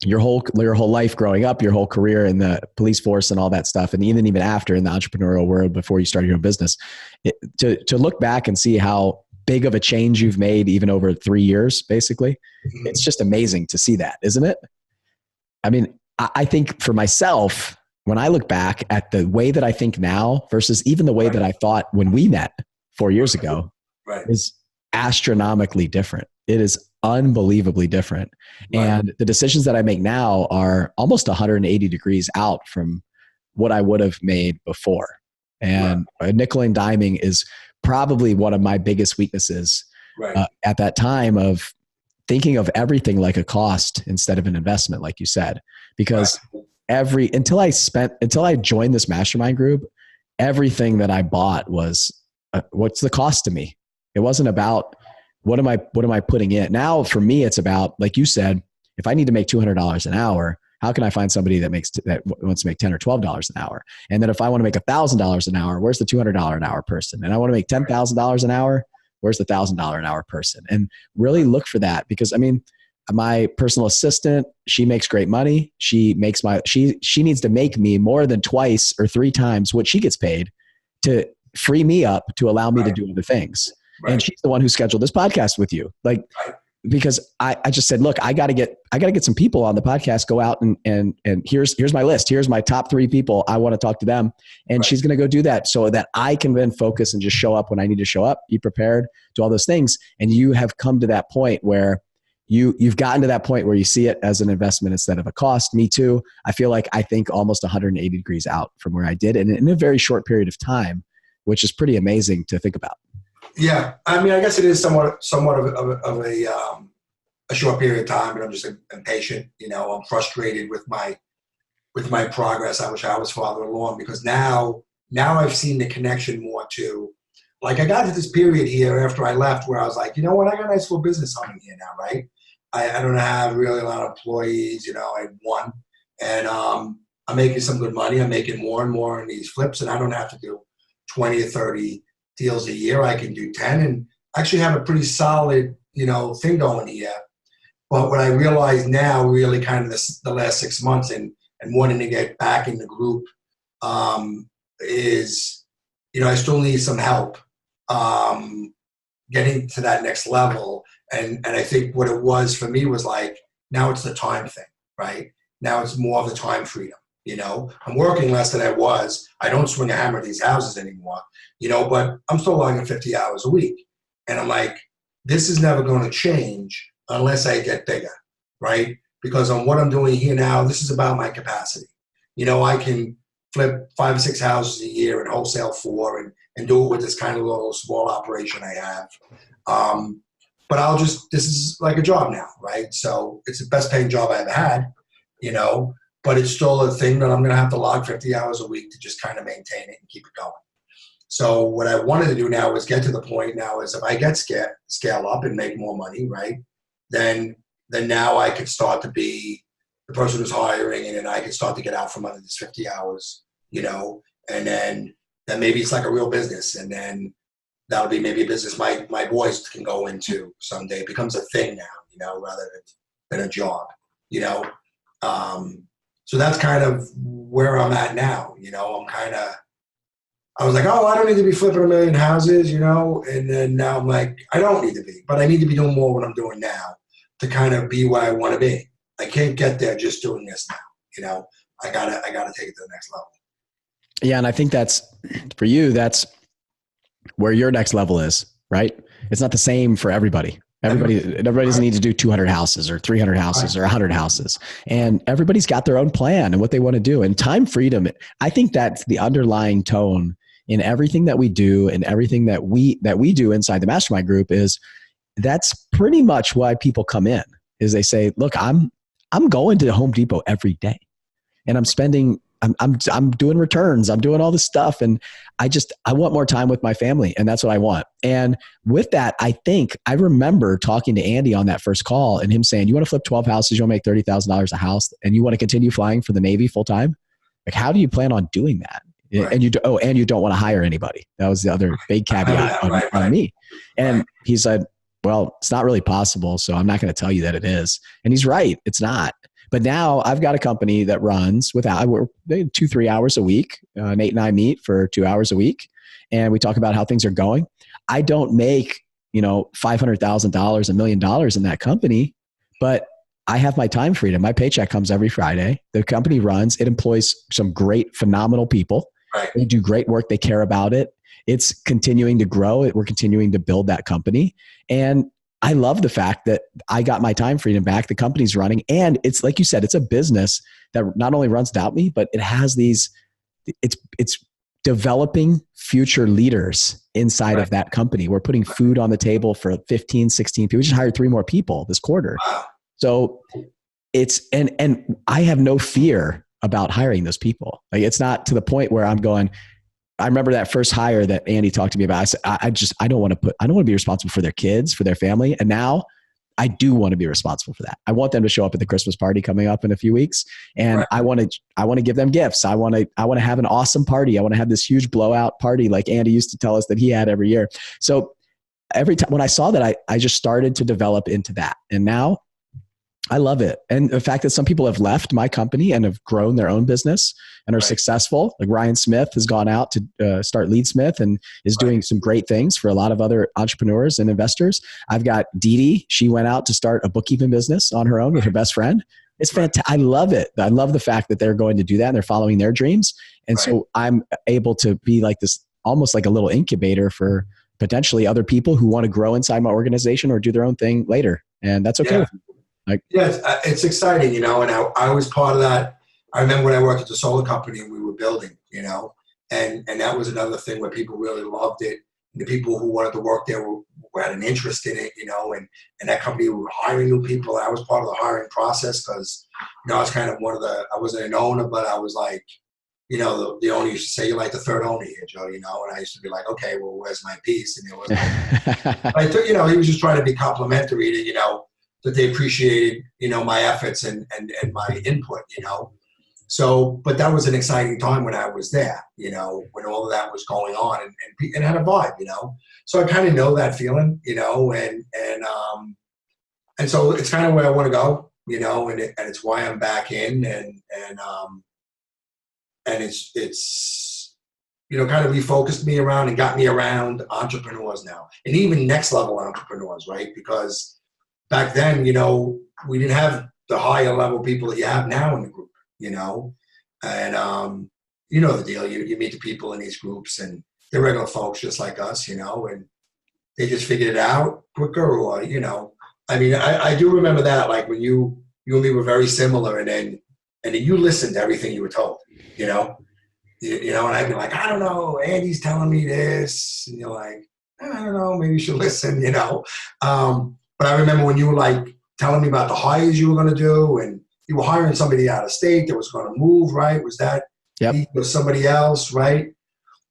your whole life growing up, your whole career in the police force and all that stuff, and even after in the entrepreneurial world before you started your own business, to look back and see how big of a change you've made even over 3 years, basically, it's just amazing to see that, isn't it? I mean, I think for myself, when I look back at the way that I think now versus even the way that I thought when we met 4 years ago, is astronomically different. It is unbelievably different. And the decisions that I make now are almost 180 degrees out from what I would have made before. And nickel and diming is probably one of my biggest weaknesses at that time, of thinking of everything like a cost instead of an investment, like you said, because until I joined this mastermind group, everything that I bought was what's the cost to me? It wasn't about what am I putting in? Now for me, it's about, like you said, if I need to make $200 an hour, how can I find somebody that wants to make $10 or $12 an hour? And then if I want to make $1,000 an hour, where's the $200 an hour person? And I want to make $10,000 an hour, where's the $1,000 an hour person? And really look for that, because I mean, my personal assistant, she makes great money. She needs to make me more than twice or 3 times what she gets paid to free me up to allow me to do other things. And she's the one who scheduled this podcast with you. Because I just said, look, I gotta get some people on the podcast, go out and here's my list. Here's my top 3 people. I want to talk to them. And she's going to go do that so that I can then focus and just show up when I need to show up, be prepared, do all those things. And you have come to that point where you've gotten to that point where you see it as an investment instead of a cost. Me too. I feel like I think almost 180 degrees out from where I did, and in a very short period of time, which is pretty amazing to think about. Yeah, I mean, I guess it is somewhat of a short period of time, but I'm just impatient. You know, I'm frustrated with my progress. I wish I was farther along, because now I've seen the connection more to, like, I got to this period here after I left where I was like, you know what, I got a nice little business humming here now, right? I don't have really a lot of employees. You know, I had 1, and I'm making some good money. I'm making more and more in these flips, and I don't have to do 20 or 30 deals a year. I can do 10 and actually have a pretty solid, thing going here. But what I realize now, really kind of the last 6 months and wanting to get back in the group, is, I still need some help getting to that next level. And I think what it was for me was like, now it's the time thing, right? Now it's more of the time freedom. I'm working less than I was. I don't swing a hammer at these houses anymore, but I'm still logging 50 hours a week. And I'm like, this is never going to change unless I get bigger, right? Because on what I'm doing here now, this is about my capacity. I can flip 5 or 6 houses a year and wholesale 4 and do it with this kind of little small operation I have. But this is like a job now, right? So it's the best paying job I ever had, but it's still a thing that I'm going to have to log 50 hours a week to just kind of maintain it and keep it going. So what I wanted to do now is get to the point now is if I get scale up and make more money, right, then now I could start to be the person who's hiring, and then I can start to get out from under this 50 hours, and then maybe it's like a real business, and then that'll be maybe a business my boys can go into someday. It becomes a thing now, rather than a job, So that's kind of where I'm at now. I was like, oh, I don't need to be flipping 1 million houses, and then now I'm like, I don't need to be, but I need to be doing more what I'm doing now to kind of be where I want to be. I can't get there just doing this now. I gotta take it to the next level. Yeah. And I think that's for you, that's where your next level is, right? It's not the same for everybody. Everybody doesn't need to do 200 houses or 300 houses or 100 houses. And everybody's got their own plan and what they want to do. And time freedom, I think that's the underlying tone in everything that we do and everything that we do inside the mastermind group. Is that's pretty much why people come in, is they say, look, I'm going to Home Depot every day and I'm doing returns. I'm doing all this stuff. And I want more time with my family, and that's what I want. And with that, I think I remember talking to Andy on that first call and him saying, you want to flip 12 houses, you'll make $30,000 a house, and you want to continue flying for the Navy full time? Like, how do you plan on doing that? Right. And you don't want to hire anybody. That was the other big caveat on me. And he said, well, it's not really possible. So I'm not going to tell you that it is. And he's right. It's not. But now I've got a company that runs without, we're 2-3 hours a week. Nate and I meet for 2 hours a week and we talk about how things are going. I don't make, $500,000, $1 million in that company, but I have my time freedom. My paycheck comes every Friday. The company runs, it employs some great, phenomenal people. Right. They do great work. They care about it. It's continuing to grow. We're continuing to build that company. And I love the fact that I got my time freedom back. The company's running. And it's like you said, it's a business that not only runs without me, but it has it's developing future leaders inside of that company. We're putting food on the table for 15, 16 people. We just hired 3 more people this quarter. Wow. So it's, and I have no fear about hiring those people. Like it's not to the point where I'm going, I remember that first hire that Andy talked to me about. I said, I don't want to be responsible for their kids, for their family. And now I do want to be responsible for that. I want them to show up at the Christmas party coming up in a few weeks. And I want to give them gifts. I want to have an awesome party. I want to have this huge blowout party like Andy used to tell us that he had every year. So every time when I saw that, I just started to develop into that. And now I love it. And the fact that some people have left my company and have grown their own business and are successful, like Ryan Smith has gone out to start Lead Smith and is doing some great things for a lot of other entrepreneurs and investors. I've got Dee Dee. She went out to start a bookkeeping business on her own with her best friend. It's fantastic. I love it. I love the fact that they're going to do that and they're following their dreams. And so I'm able to be like this, almost like a little incubator for potentially other people who want to grow inside my organization or do their own thing later. And that's okay with me. It's exciting, and I was part of that. I remember when I worked at the solar company and we were building, and that was another thing where people really loved it. And the people who wanted to work there had an interest in it, and that company were hiring new people. I was part of the hiring process because, I was kind of I wasn't an owner, but I was like, the owner used to say, you're like the third owner here, Joe, and I used to be like, okay, well, where's my piece? And I took, he was just trying to be complimentary to, that they appreciated, my efforts and my input, So, but that was an exciting time when I was there, when all of that was going on and had a vibe, So I kind of know that feeling, and so it's kind of where I want to go, and it's why I'm back in and it's kind of refocused me around and got me around entrepreneurs now, and even next level entrepreneurs, right? Because back then, we didn't have the higher level people that you have now in the group, and the deal. You meet the people in these groups, and they're regular folks just like us, and they just figured it out quicker, or I mean, I do remember that, like when you and me were very similar, and then you listened to everything you were told, and I'd be like, I don't know, Andy's telling me this, and you're like, I don't know, maybe you should listen, But I remember when you were like telling me about the hires you were going to do, and you were hiring somebody out of state that was going to move, right? Was that was somebody else, right?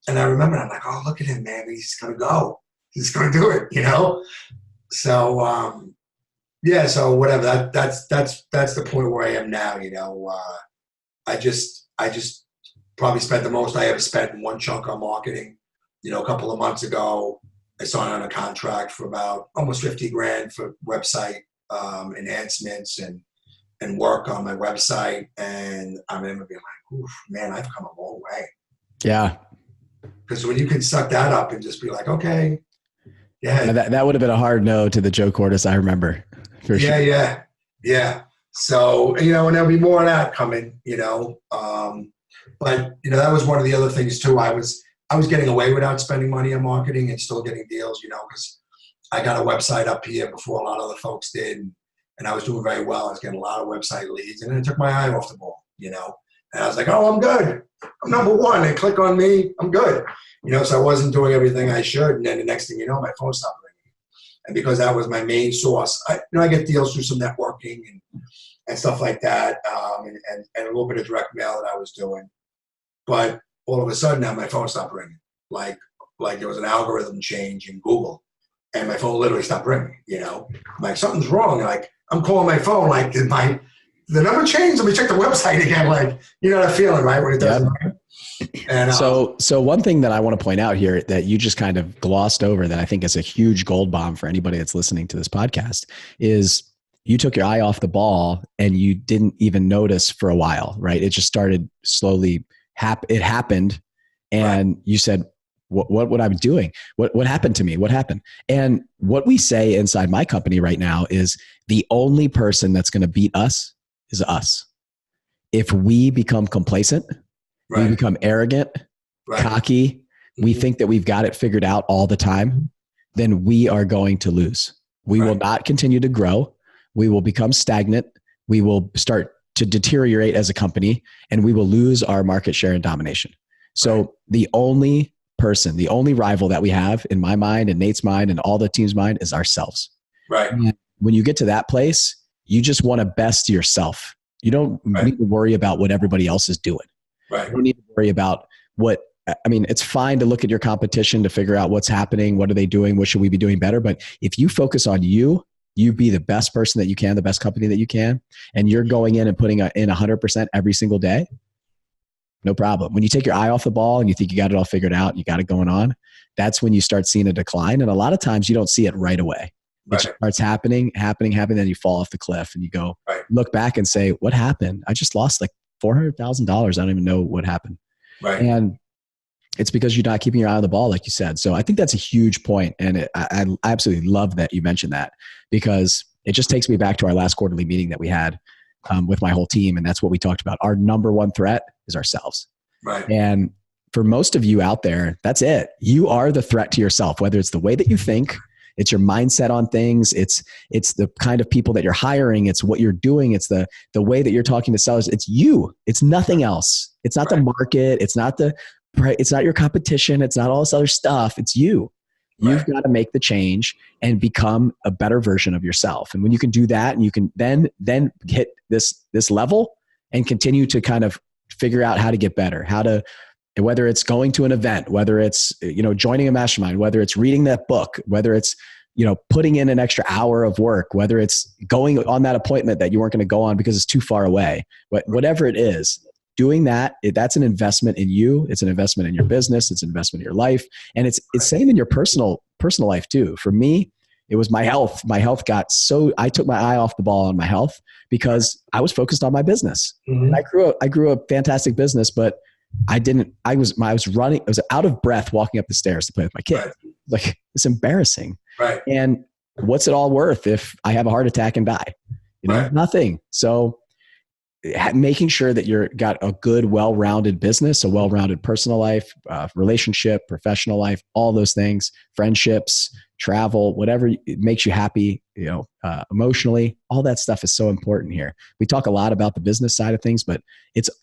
And I remember I'm like, oh, look at him, man. He's going to go. He's going to do it, So, so whatever. That's the point where I am now, I just probably spent the most I ever spent in one chunk on marketing. A couple of months ago, I signed on a contract for about almost $50,000 for website enhancements and work on my website. And I remember being like, oof, man, I've come a long way. Yeah. Because when you can suck that up and just be like, okay. Yeah. That would have been a hard no to the Joe Cordes, I remember. For sure. Yeah. So, and there'll be more of that coming, but that was one of the other things too. I was getting away without spending money on marketing and still getting deals, because I got a website up here before a lot of other folks did. And I was doing very well. I was getting a lot of website leads, and then it took my eye off the ball, and I was like, oh, I'm good. I'm number one. They click on me. I'm good. So I wasn't doing everything I should. And then the next thing you know, my phone stopped ringing. And because that was my main source, I get deals through some networking and stuff like that. And a little bit of direct mail that I was doing. But all of a sudden now my phone stopped ringing. Like there was an algorithm change in Google, and my phone literally stopped ringing, I'm like, something's wrong. Like I'm calling my phone, like the number changed. Let me check the website again. Like, that feeling, right? When it doesn't ring. And so one thing that I want to point out here that you just kind of glossed over that I think is a huge gold bomb for anybody that's listening to this podcast is you took your eye off the ball and you didn't even notice for a while, right? It just started slowly. It happened, and you said, "What I'm doing? What happened to me? What happened?" And what we say inside my company right now is the only person that's going to beat us is us. If we become complacent, we become arrogant, cocky, we think that we've got it figured out all the time, then we are going to lose. We will not continue to grow. We will become stagnant. We will start to deteriorate as a company, and we will lose our market share and domination. So the only person, the only rival that we have in my mind and Nate's mind and all the team's mind is ourselves. Right. And when you get to that place, you just want to best yourself. You don't need to worry about what everybody else is doing. Right. You don't need to worry about it's fine to look at your competition to figure out what's happening. What are they doing? What should we be doing better? But if you focus on you be the best person that you can, the best company that you can, and you're going in and putting in 100% every single day, no problem. When you take your eye off the ball and you think you got it all figured out, you got it going on, that's when you start seeing a decline. And a lot of times you don't see it right away. It starts happening, then you fall off the cliff and you go look back and say, what happened? I just lost like $400,000. I don't even know what happened. Right. And it's because you're not keeping your eye on the ball, like you said. So I think that's a huge point. And I absolutely love that you mentioned that, because it just takes me back to our last quarterly meeting that we had with my whole team. And that's what we talked about. Our number one threat is ourselves. Right. And for most of you out there, that's it. You are the threat to yourself, whether it's the way that you think, it's your mindset on things, it's the kind of people that you're hiring, it's what you're doing, it's the way that you're talking to sellers. It's you. It's nothing else. It's not the market. It's not your competition. It's not all this other stuff. It's you. You've got to make the change and become a better version of yourself. And when you can do that, and you can then hit this level and continue to kind of figure out how to get better, whether it's going to an event, whether it's, joining a mastermind, whether it's reading that book, whether it's, putting in an extra hour of work, whether it's going on that appointment that you weren't going to go on because it's too far away, whatever it is, doing that, that's an investment in you. It's an investment in your business. It's an investment in your life. And it's same in your personal life too. For me, it was my health. My health I took my eye off the ball on my health because I was focused on my business. Mm-hmm. And I grew a fantastic business, but I was out of breath walking up the stairs to play with my kid. Right. Like, it's embarrassing. Right. And what's it all worth if I have a heart attack and die? Nothing. So making sure that you're got a good, well-rounded business, a well-rounded personal life, relationship, professional life, all those things, friendships, travel, whatever makes you happy, emotionally, all that stuff is so important here. We talk a lot about the business side of things, but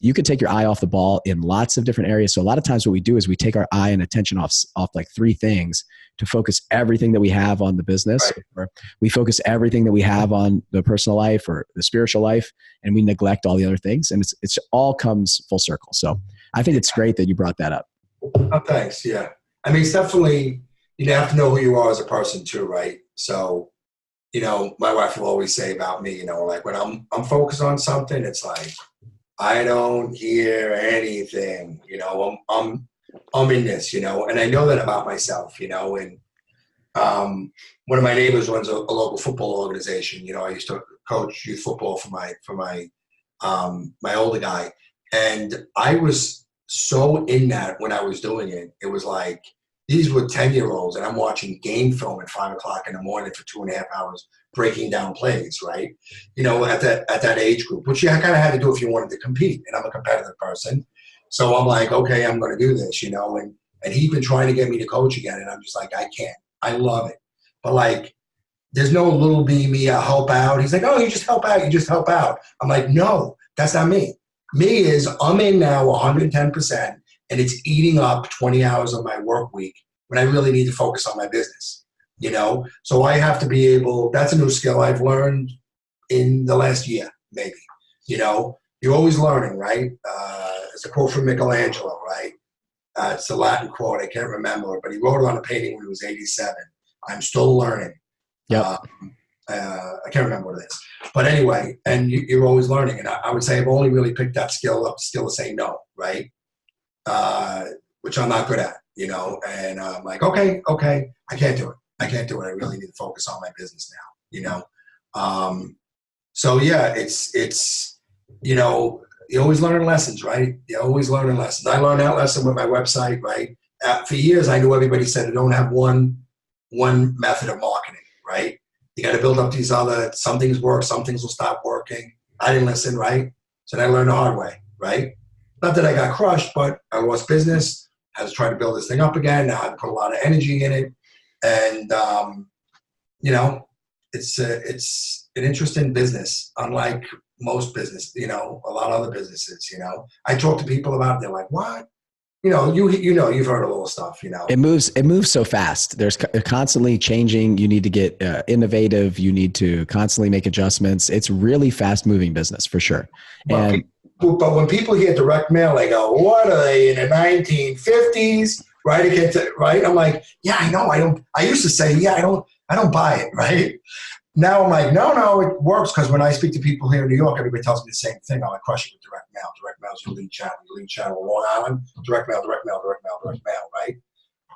you can take your eye off the ball in lots of different areas. So a lot of times what we do is we take our eye and attention off like three things to focus everything that we have on the business, or we focus everything that we have on the personal life or the spiritual life, and we neglect all the other things. And it's all comes full circle. So I think it's great that you brought that up. Oh, thanks. Yeah. I mean, it's definitely, you have to know who you are as a person too, right? So, my wife will always say about me, like when I'm focused on something, it's like, I don't hear anything, I'm in this, and I know that about myself, and one of my neighbors runs a local football organization. I used to coach youth football for my older guy. And I was so in that when I was doing it, it was like, these were 10-year-olds, and I'm watching game film at 5 o'clock in the morning for 2.5 hours, breaking down plays, right? At that age group, which you kind of had to do if you wanted to compete. And I'm a competitive person. So I'm like, okay, I'm going to do this, and he's been trying to get me to coach again. And I'm just like, I can't. I love it. But like, there's no little b me, I'll help out. He's like, oh, you just help out. You just help out. I'm like, no, that's not me. Me is I'm in now 110%. And it's eating up 20 hours of my work week when I really need to focus on my business, So I have to be able, that's a new skill I've learned in the last year, maybe. You're always learning, right? It's a quote from Michelangelo, right? It's a Latin quote. I can't remember it, but he wrote it on a painting when he was 87. I'm still learning. Yeah. I can't remember what it is. But anyway, and you're always learning. And I would say I've only really picked that skill to say no, right? which I'm not good at, and I'm like, okay, I can't do it. I really need to focus on my business now, So yeah, it's, you always learn lessons, right? You always learn lessons. I learned that lesson with my website, right? For years, I knew everybody said you don't have one method of marketing, right? You got to build up these some things work, some things will stop working. I didn't listen, right? So then I learned the hard way, right? Not that I got crushed, but I lost business. I was trying to build this thing up again. I had to put a lot of energy in it. And, it's an interesting business, unlike most business, a lot of other businesses, I talk to people about it. They're like, what? You've heard a little stuff, It moves so fast. They're constantly changing. You need to get innovative. You need to constantly make adjustments. It's really fast moving business for sure. But when people hear direct mail, they go, what are they in the 1950s? Right? Right? I'm like, yeah, I know. I used to say, yeah, I don't buy it. Right? Now I'm like, no, it works, because when I speak to people here in New York, everybody tells me the same thing. I'm like, crush it with direct mail. Direct mail is your lead channel. Your lead channel in Long Island, direct mail, right?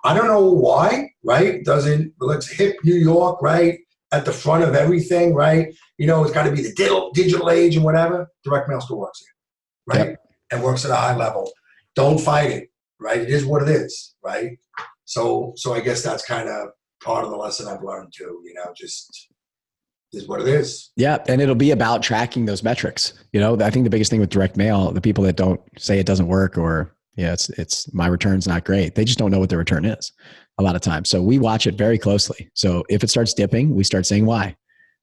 I don't know why, right? Let's hit New York, right? At the front of everything, right? It's got to be the digital age and whatever. Direct mail still works here, right? Yep. And works at a high level. Don't fight it, right? It is what it is, right? So I guess that's kind of part of the lesson I've learned too, just is what it is. Yeah. And it'll be about tracking those metrics. I think the biggest thing with direct mail, the people that don't say it doesn't work, or it's my return's not great, they just don't know what their return is a lot of times. So we watch it very closely. So if it starts dipping, we start saying why.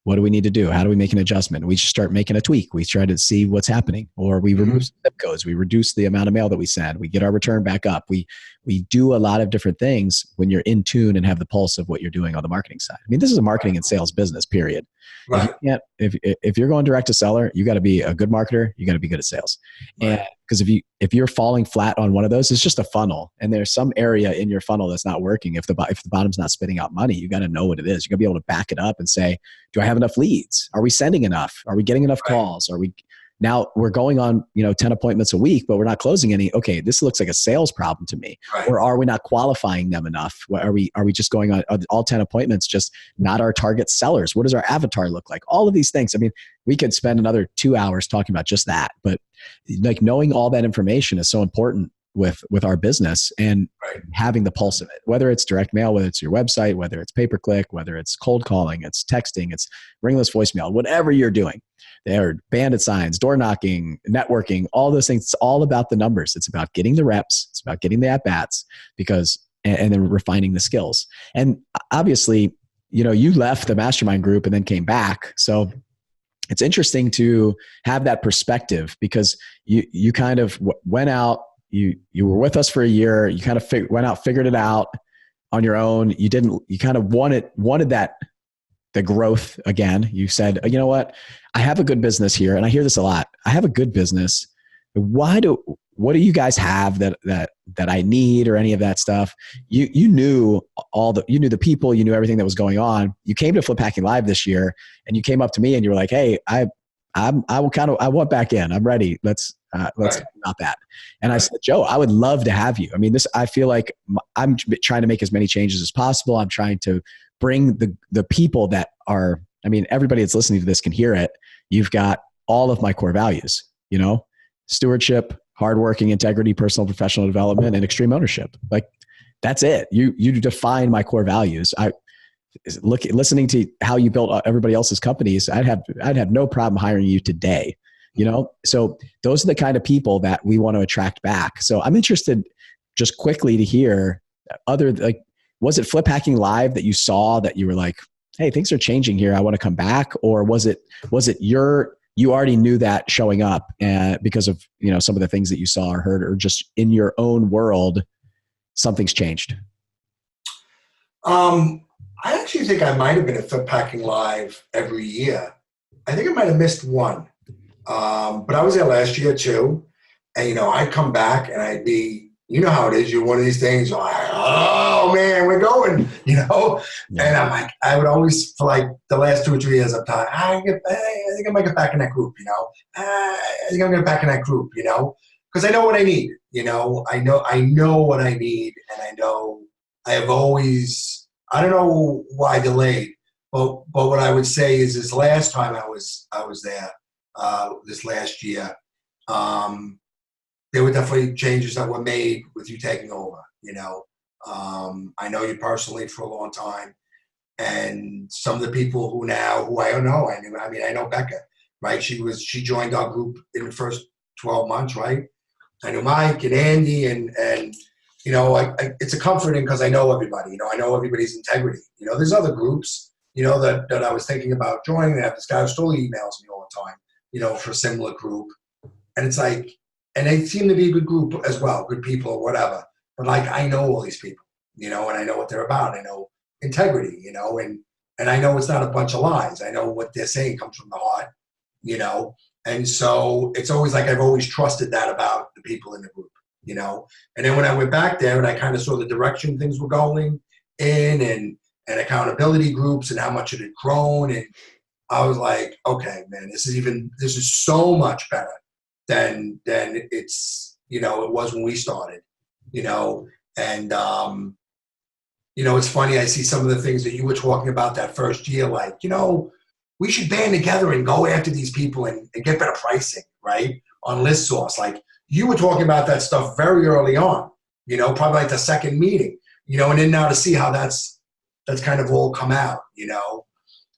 What do we need to do? How do we make an adjustment? We just start making a tweak. We try to see what's happening, or we remove zip codes. We reduce the amount of mail that we send. We get our return back up. We do a lot of different things when you're in tune and have the pulse of what you're doing on the marketing side. I mean, this is a marketing and sales business, period. Right. If you're going direct to seller, you got to be a good marketer. You got to be good at sales. Right. And because if you're falling flat on one of those, it's just a funnel, and there's some area in your funnel that's not working. If the bottom's not spitting out money, you got to know what it is. You got to be able to back it up and say, do I have enough leads? Are we sending enough? Are we getting enough calls? Now we're going on, 10 appointments a week, but we're not closing any. Okay, this looks like a sales problem to me. Right. Or are we not qualifying them enough? Are we just going on all 10 appointments, just not our target sellers? What does our avatar look like? All of these things. I mean, we could spend another 2 hours talking about just that, but like knowing all that information is so important with our business, and having the pulse of it, whether it's direct mail, whether it's your website, whether it's pay-per-click, whether it's cold calling, it's texting, it's ringless voicemail, whatever you're doing. There are bandit signs, door knocking, networking, all those things. It's all about the numbers. It's about getting the reps. It's about getting the at-bats, and then refining the skills. And obviously, you left the mastermind group and then came back. So it's interesting to have that perspective, because you kind of went out, you were with us for a year. You kind of went out, figured it out on your own. You kind of wanted the growth again. You said, you know what? I have a good business here. And I hear this a lot. I have a good business. What do you guys have that I need, or any of that stuff? You knew the people, you knew everything that was going on. You came to Flip Hacking Live this year, and you came up to me and you were like, hey, I want back in. I'm ready. Let's talk about that. And I said, Joe, I would love to have you. I mean, I feel like I'm trying to make as many changes as possible. I'm trying to bring the people that are, everybody that's listening to this can hear it. You've got all of my core values, stewardship, hardworking, integrity, personal, professional development, and extreme ownership. Like, that's it. You define my core values. Listening to how you built everybody else's companies, I'd have no problem hiring you today. So those are the kind of people that we want to attract back. So I'm interested just quickly to hear was it Flip Hacking Live that you saw that you were like, hey, things are changing here, I want to come back? Or was it you already knew that showing up because of, some of the things that you saw or heard, or just in your own world, something's changed? I actually think I might have been at Flip Hacking Live every year. I think I might have missed one. But I was there last year too. And, I'd come back and I'd be, how it is. You're one of these things. You're like, oh man, we're going, Yeah. And I'm like, I would always, for like the last 2 or 3 years, I'm talking, I think I might get back in that group, I think I'm going to get back in that group, because I know what I need. I know what I need, and I have always. I don't know why delayed, but what I would say is this last time I was there, this last year, there were definitely changes that were made with you taking over. I know you personally for a long time, and some of the people who I don't know. I know Becca, right? She joined our group in the first 12 months, right? I know Mike and Andy, and it's a comforting because I know everybody. I know everybody's integrity. There's other groups, that I was thinking about joining. That this guy who still emails me all the time, for a similar group, and it's like, and they seem to be a good group as well, good people or whatever. But like, I know all these people, and I know what they're about. I know integrity, and I know it's not a bunch of lies. I know what they're saying comes from the heart, and so it's always like I've always trusted that about the people in the group, And then when I went back there and I kind of saw the direction things were going in, and accountability groups and how much it had grown, and I was like, okay, man, this is so much better than it's it was when we started, and it's funny. I see some of the things that you were talking about that first year, like, we should band together and go after these people and get better pricing, right? On list source. Like, you were talking about that stuff very early on, probably like the second meeting, and then now to see how that's kind of all come out,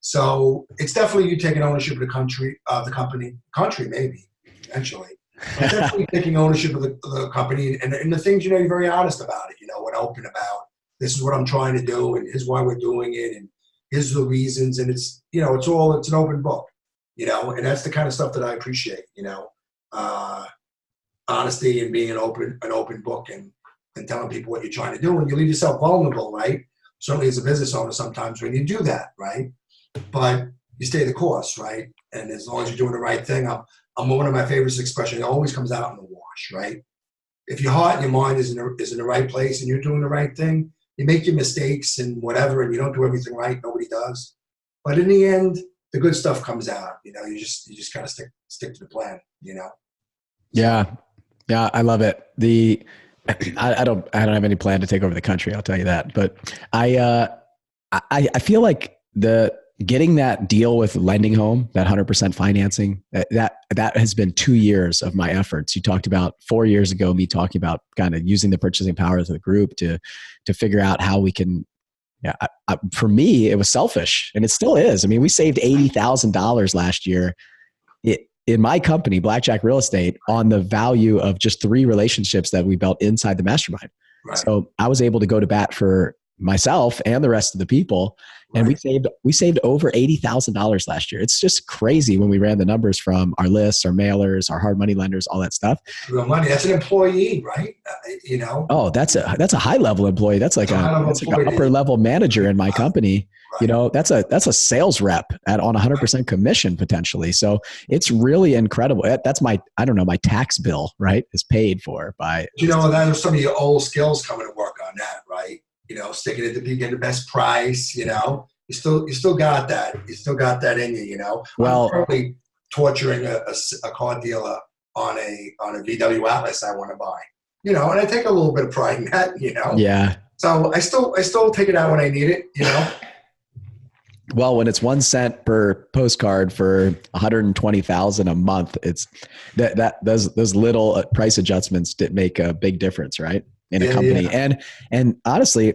So it's definitely you taking ownership of the company maybe, eventually. But definitely taking ownership of the company and the things, you're very honest about it, and open about, this is what I'm trying to do, and here's why we're doing it, and here's the reasons, and it's an open book, and that's the kind of stuff that I appreciate, honesty and being an open book and telling people what you're trying to do, and you leave yourself vulnerable, right? Certainly as a business owner, sometimes when you do that, right? But you stay the course, right? And as long as you're doing the right thing, I'm one of my favorite expressions. It always comes out in the wash, right? If your heart and your mind is in the right place and you're doing the right thing, you make your mistakes and whatever, and you don't do everything right. Nobody does. But in the end, the good stuff comes out. You just kind of stick to the plan. Yeah, I love it. I don't have any plan to take over the country. I'll tell you that. But I feel like getting that deal with Lending Home, that 100% financing, that has been 2 years of my efforts. You talked about 4 years ago, me talking about kind of using the purchasing power of the group to figure out how we can. Yeah, for me, it was selfish, and it still is. I mean, we saved $80,000 last year in my company, Blackjack Real Estate, on the value of just 3 relationships that we built inside the mastermind. Right. So I was able to go to bat for myself and the rest of the people. And we saved over $80,000 last year. It's just crazy when we ran the numbers from our lists, our mailers, our hard money lenders, all that stuff. Real money. That's an employee, right? Oh, that's a high level employee. That's like an upper level manager in my company. Right. That's a sales rep on 100% commission potentially. So it's really incredible. That's my tax bill, right, is paid for by. That are some of your old skills coming to work on that, right? Sticking at the beginning, the best price, you still got that. You still got that in you, Well, I'm probably torturing a car dealer on a VW Atlas I want to buy, and I take a little bit of pride in that, Yeah. So I still take it out when I need it, Well, when it's 1 cent per postcard for 120,000 a month, it's those little price adjustments did make a big difference, right? In a company. Yeah. And honestly,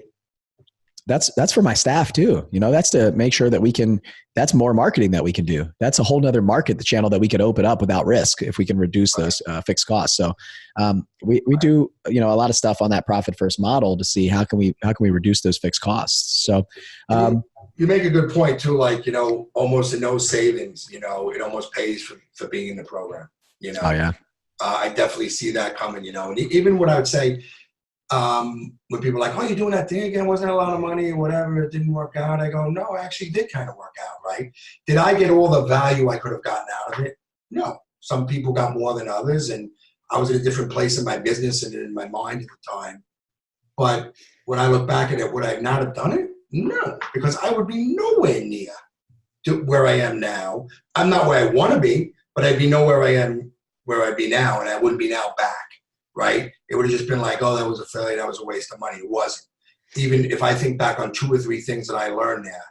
that's for my staff too. That's to make sure that that's more marketing that we can do. That's a whole nother the channel that we could open up without risk if we can reduce those fixed costs. So we do, a lot of stuff on that profit first model to see how can we reduce those fixed costs. So you make a good point too, like, almost no savings, it almost pays for being in the program, Oh yeah. I definitely see that coming, and even what I would say, when people are like, oh, you're doing that thing again, wasn't a lot of money or whatever, it didn't work out. I go, no, it actually did kind of work out, right? Did I get all the value I could have gotten out of it? No. Some people got more than others, and I was in a different place in my business and in my mind at the time. But when I look back at it, would I not have done it? No, because I would be nowhere near to where I am now. I'm not where I want to be, but I'd be nowhere I am where I'd be now, and I wouldn't be now back. right? It would have just been like, oh, that was a failure. That was a waste of money. It wasn't. Even if I think back on 2 or 3 things that I learned there,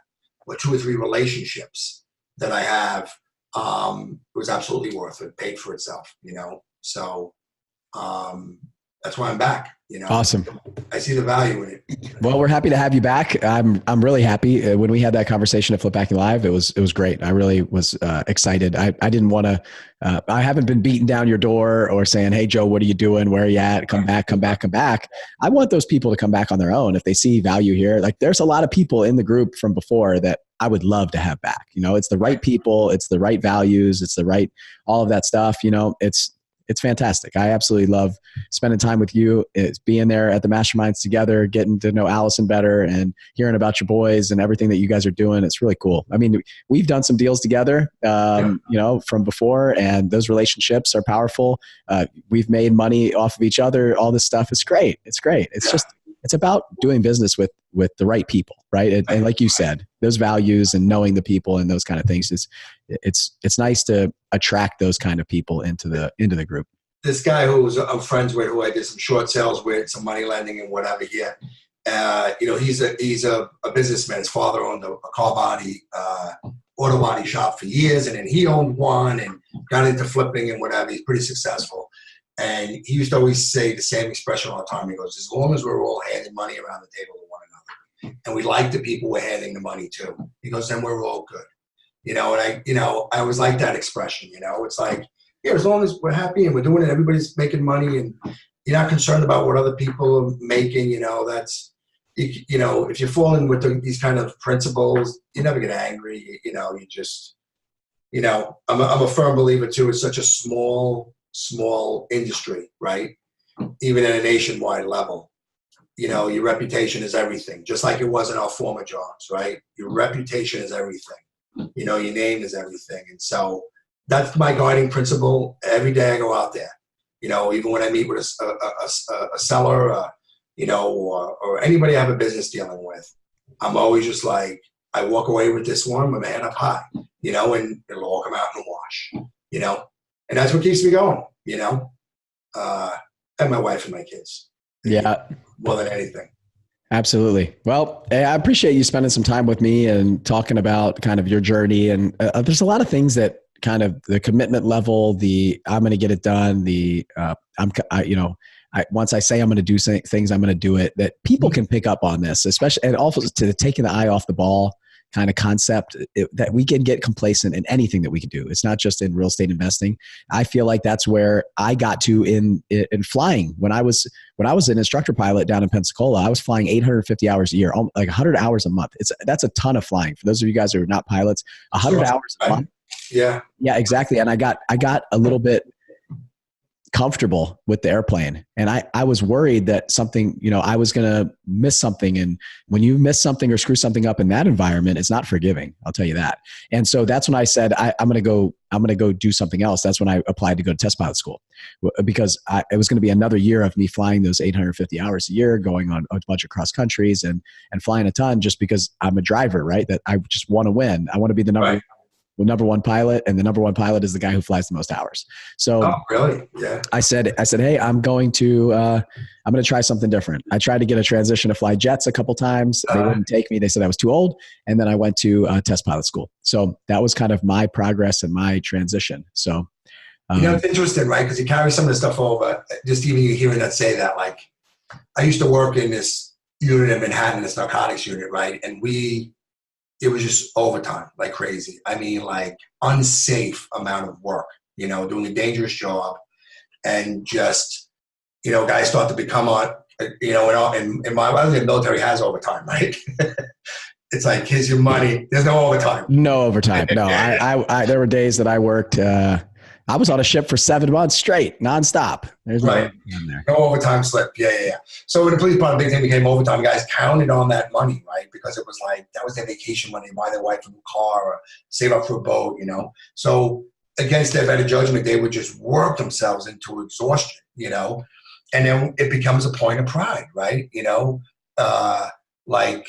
or 2 or 3 relationships that I have, it was absolutely worth it. Paid for itself, So that's why I'm back. Awesome. I see the value in it. Well, we're happy to have you back. I'm really happy. When we had that conversation at Flip Backing Live, it was great. I really was excited. I didn't want to. I haven't been beating down your door or saying, "Hey, Joe, what are you doing? Where are you at? Come back, come back, come back." I want those people to come back on their own if they see value here. Like, there's a lot of people in the group from before that I would love to have back. It's the right people. It's the right values. It's the right all of that stuff. It's fantastic. I absolutely love spending time with you. It's being there at the masterminds together, getting to know Allison better and hearing about your boys and everything that you guys are doing. It's really cool. I mean, we've done some deals together, from before, and those relationships are powerful. We've made money off of each other. All this stuff is great. It's great. It's about doing business with the right people, right? And like you said, those values and knowing the people and those kind of things it's nice to attract those kind of people into the group. This guy who I'm friends with, who I did some short sales with, some money lending and whatever here, he's a businessman. His father owned a car body, auto body shop for years, and then he owned one and got into flipping and whatever. He's pretty successful. And he used to always say the same expression all the time. He goes, as long as we're all handing money around the table to one another, and we like the people we're handing the money to, he goes, then we're all good. And I always like that expression. It's like, yeah, as long as we're happy and we're doing it, everybody's making money, and you're not concerned about what other people are making. If you fall in with these kind of principles, you never get angry. You just, I'm a firm believer too. It's such a small industry, right? Even at a nationwide level, your reputation is everything, just like it was in our former jobs, right? Your reputation is everything. Your name is everything. And so that's my guiding principle. Every day I go out there, even when I meet with a seller, or anybody I have a business dealing with, I'm always just like, I walk away with this one with my head up high, and it'll all come out in the wash, and that's what keeps me going, and my wife and my kids. Yeah. More than anything. Absolutely. Well, I appreciate you spending some time with me and talking about kind of your journey. And there's a lot of things that kind of the commitment level, I'm going to get it done. Once I say I'm going to do things, I'm going to do it, that people can pick up on this, especially, and also to taking the eye off the ball kind of concept, that we can get complacent in anything that we can do. It's not just in real estate investing. I feel like that's where I got to in flying. When I was an instructor pilot down in Pensacola, I was flying 850 hours a year, like 100 hours a month. That's a ton of flying. For those of you guys who are not pilots, 100 hours a month. Yeah. Yeah, exactly. And I got a little bit comfortable with the airplane. And I was worried that something, I was going to miss something. And when you miss something or screw something up in that environment, it's not forgiving. I'll tell you that. And so that's when I said, I'm going to go do something else. That's when I applied to go to test pilot school, because it was going to be another year of me flying those 850 hours a year, going on a bunch of cross countries and flying a ton, just because I'm a driver, right? That I just want to win. I want to be the number one pilot, and the number one pilot is the guy who flies the most hours. So really? Yeah. I said, hey, I'm going to try something different. I tried to get a transition to fly jets a couple times. They wouldn't take me. They said I was too old. And then I went to test pilot school. So that was kind of my progress and my transition. So, it's interesting, right? Because you carry some of the stuff over, just even you hearing that say that, like, I used to work in this unit in Manhattan, this narcotics unit, right? And it was just overtime like crazy. I mean, like, unsafe amount of work, doing a dangerous job, and just, guys start to become on, and my I think the military has overtime, right? It's like, here's your money. There's no overtime. No overtime. No, I there were days that I worked, I was on a ship for 7 months straight, nonstop. There's right. No overtime slip. Yeah. So when the police department, big thing became overtime, guys counted on that money, right? Because it was like, that was their vacation money, buy their wife a new car or save up for a boat, So against their better judgment, they would just work themselves into exhaustion, and then it becomes a point of pride, right? Like,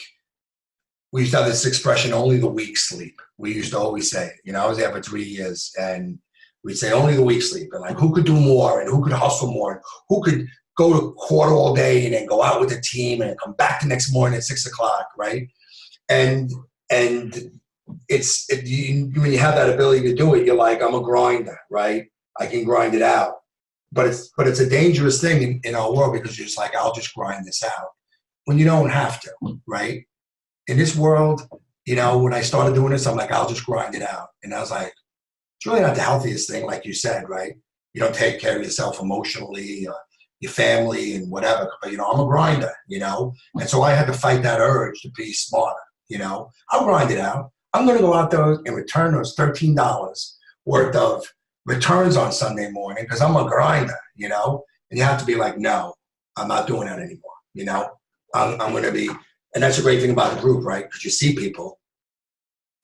we used to have this expression, only the weak sleep. We used to always say it. I was there for 3 years, and we'd say only the weak sleep, and like who could do more and who could hustle more, and who could go to court all day and then go out with the team and come back the next morning at 6 o'clock, right? And when you have that ability to do it, you're like, I'm a grinder, right? I can grind it out. But it's a dangerous thing in our world, because you're just like, I'll just grind this out, when you don't have to, right? In this world, when I started doing this, I'm like, I'll just grind it out. And I was like, it's really not the healthiest thing, like you said, right? You don't take care of yourself emotionally, your family and whatever, but I'm a grinder, and so I had to fight that urge to be smarter. I'll grind it out. I'm going to go out there and return those $13 worth of returns on Sunday morning, because I'm a grinder, and you have to be like, no, I'm not doing that anymore. I'm going to be, and that's a great thing about the group, right? Because you see people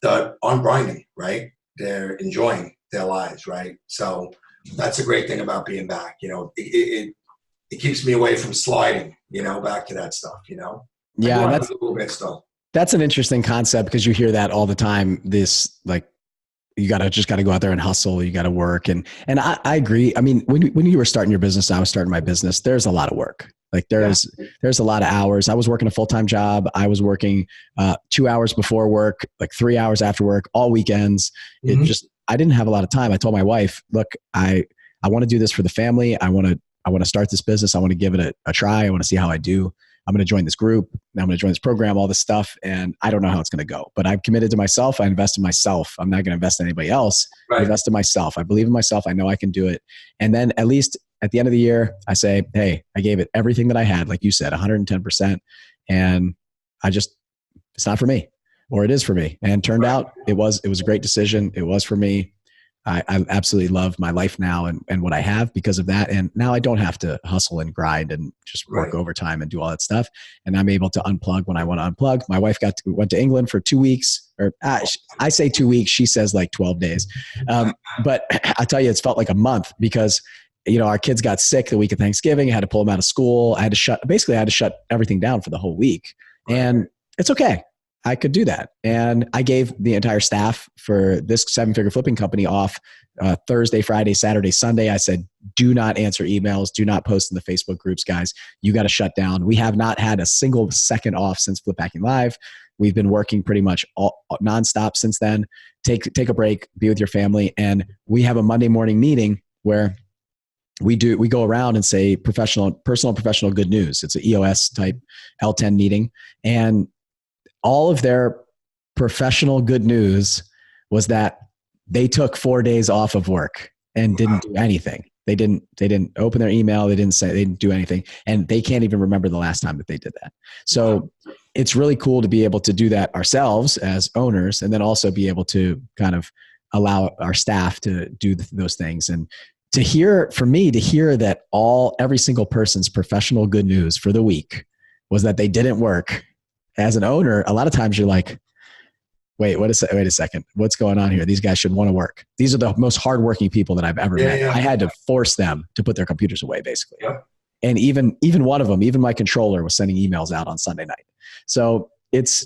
that aren't grinding, right? They're enjoying their lives, right? So that's a great thing about being back. It keeps me away from sliding, back to that stuff, Yeah, that's a little bit still. That's an interesting concept, because you hear that all the time. This, like, you just gotta go out there and hustle. You gotta work. And I agree. I mean, when you were starting your business, I was starting my business, there's a lot of work. Like there's a lot of hours. I was working a full-time job. I was working 2 hours before work, like 3 hours after work, all weekends. Mm-hmm. I didn't have a lot of time. I told my wife, look, I want to do this for the family. I want to start this business. I want to give it a try. I want to see how I do. I'm going to join this group. I'm going to join this program, all this stuff. And I don't know how it's going to go, but I've committed to myself. I invest in myself. I'm not going to invest in anybody else. Right. I invest in myself. I believe in myself. I know I can do it. And then at least at the end of the year, I say, hey, I gave it everything that I had. Like you said, 110%. And it's not for me, or it is for me. And turned out it was a great decision. It was for me. I absolutely love my life now and what I have because of that. And now I don't have to hustle and grind and just work overtime and do all that stuff. And I'm able to unplug when I want to unplug. My wife went to England for 2 weeks, or I say 2 weeks. She says like 12 days. But I tell you, it's felt like a month, because our kids got sick the week of Thanksgiving. I had to pull them out of school. I had to shut everything down for the whole week. And it's okay. I could do that. And I gave the entire staff for this 7-figure flipping company off Thursday, Friday, Saturday, Sunday. I said, do not answer emails. Do not post in the Facebook groups, guys. You got to shut down. We have not had a single second off since Flip Hacking Live. We've been working pretty much nonstop since then. Take a break, be with your family. And we have a Monday morning meeting where we go around and say personal professional good news. It's an EOS type L10 meeting. And all of their professional good news was that they took 4 days off of work and didn't do anything. They didn't open their email. They didn't do anything. And they can't even remember the last time that they did that. So it's really cool to be able to do that ourselves as owners, and then also be able to kind of allow our staff to do those things. And to hear that every single person's professional good news for the week was that they didn't work. As an owner, a lot of times you're like, wait a second. What's going on here? These guys should want to work. These are the most hardworking people that I've ever met. Yeah. I had to force them to put their computers away, basically. Yeah. And even one of them, even my controller, was sending emails out on Sunday night. So it's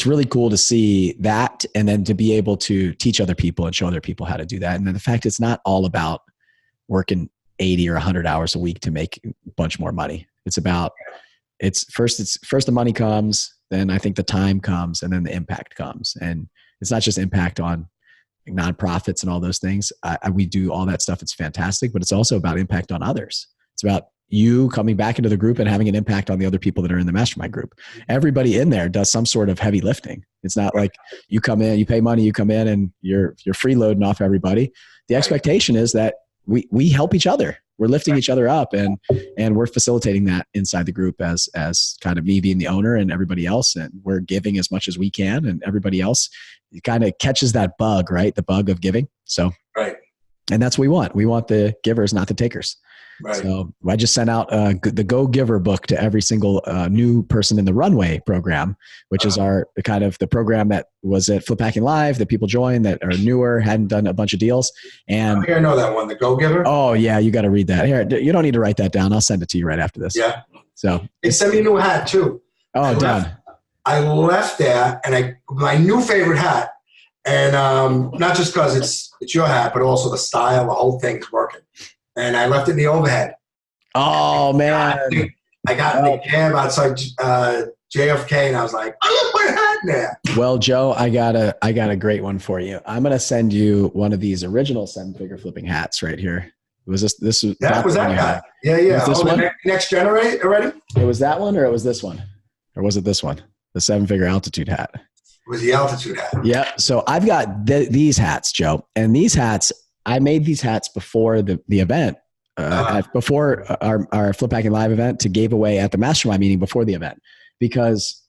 really cool to see that, and then to be able to teach other people and show other people how to do that. And then the fact it's not all about working 80 or 100 hours a week to make a bunch more money. It's first the money comes, then I think the time comes, and then the impact comes. And it's not just impact on nonprofits and all those things. We do all that stuff. It's fantastic, but it's also about impact on others. It's about you coming back into the group and having an impact on the other people that are in the mastermind group. Everybody in there does some sort of heavy lifting. It's not like you come in, you pay money, you come in and you're freeloading off everybody. The expectation is that we help each other. We're lifting each other up, and we're facilitating that inside the group as kind of me being the owner and everybody else. And we're giving as much as we can, and everybody else kind of catches that bug, right? The bug of giving. So, and that's what we want. We want the givers, not the takers. Right. So I just sent out the Go Giver book to every single new person in the Runway program, which is the program that was at Flip Hacking Live that people join that are newer, hadn't done a bunch of deals. And I know that one, the Go Giver. Oh yeah, you got to read that. Here, you don't need to write that down. I'll send it to you right after this. Yeah. So they sent me a new hat too. Oh, done. I left there, and my new favorite hat. And not just because it's your hat, but also the style, the whole thing's working. And I left it in the overhead. Oh man! I got in the cab outside JFK, and I was like, I left my hat there. Well, Joe, I got a great one for you. I'm gonna send you one of these original 7-figure flipping hats right here. Was this That was that hat? Yeah. Was this one? Next generate already? It was that one, or it was this one, or was it this one? The 7-figure altitude hat. It was the altitude hat. Yeah. So I've got these hats, Joe, and these hats. I made these hats before the event. Before our Flip Hacking Live event, to give away at the mastermind meeting before the event, because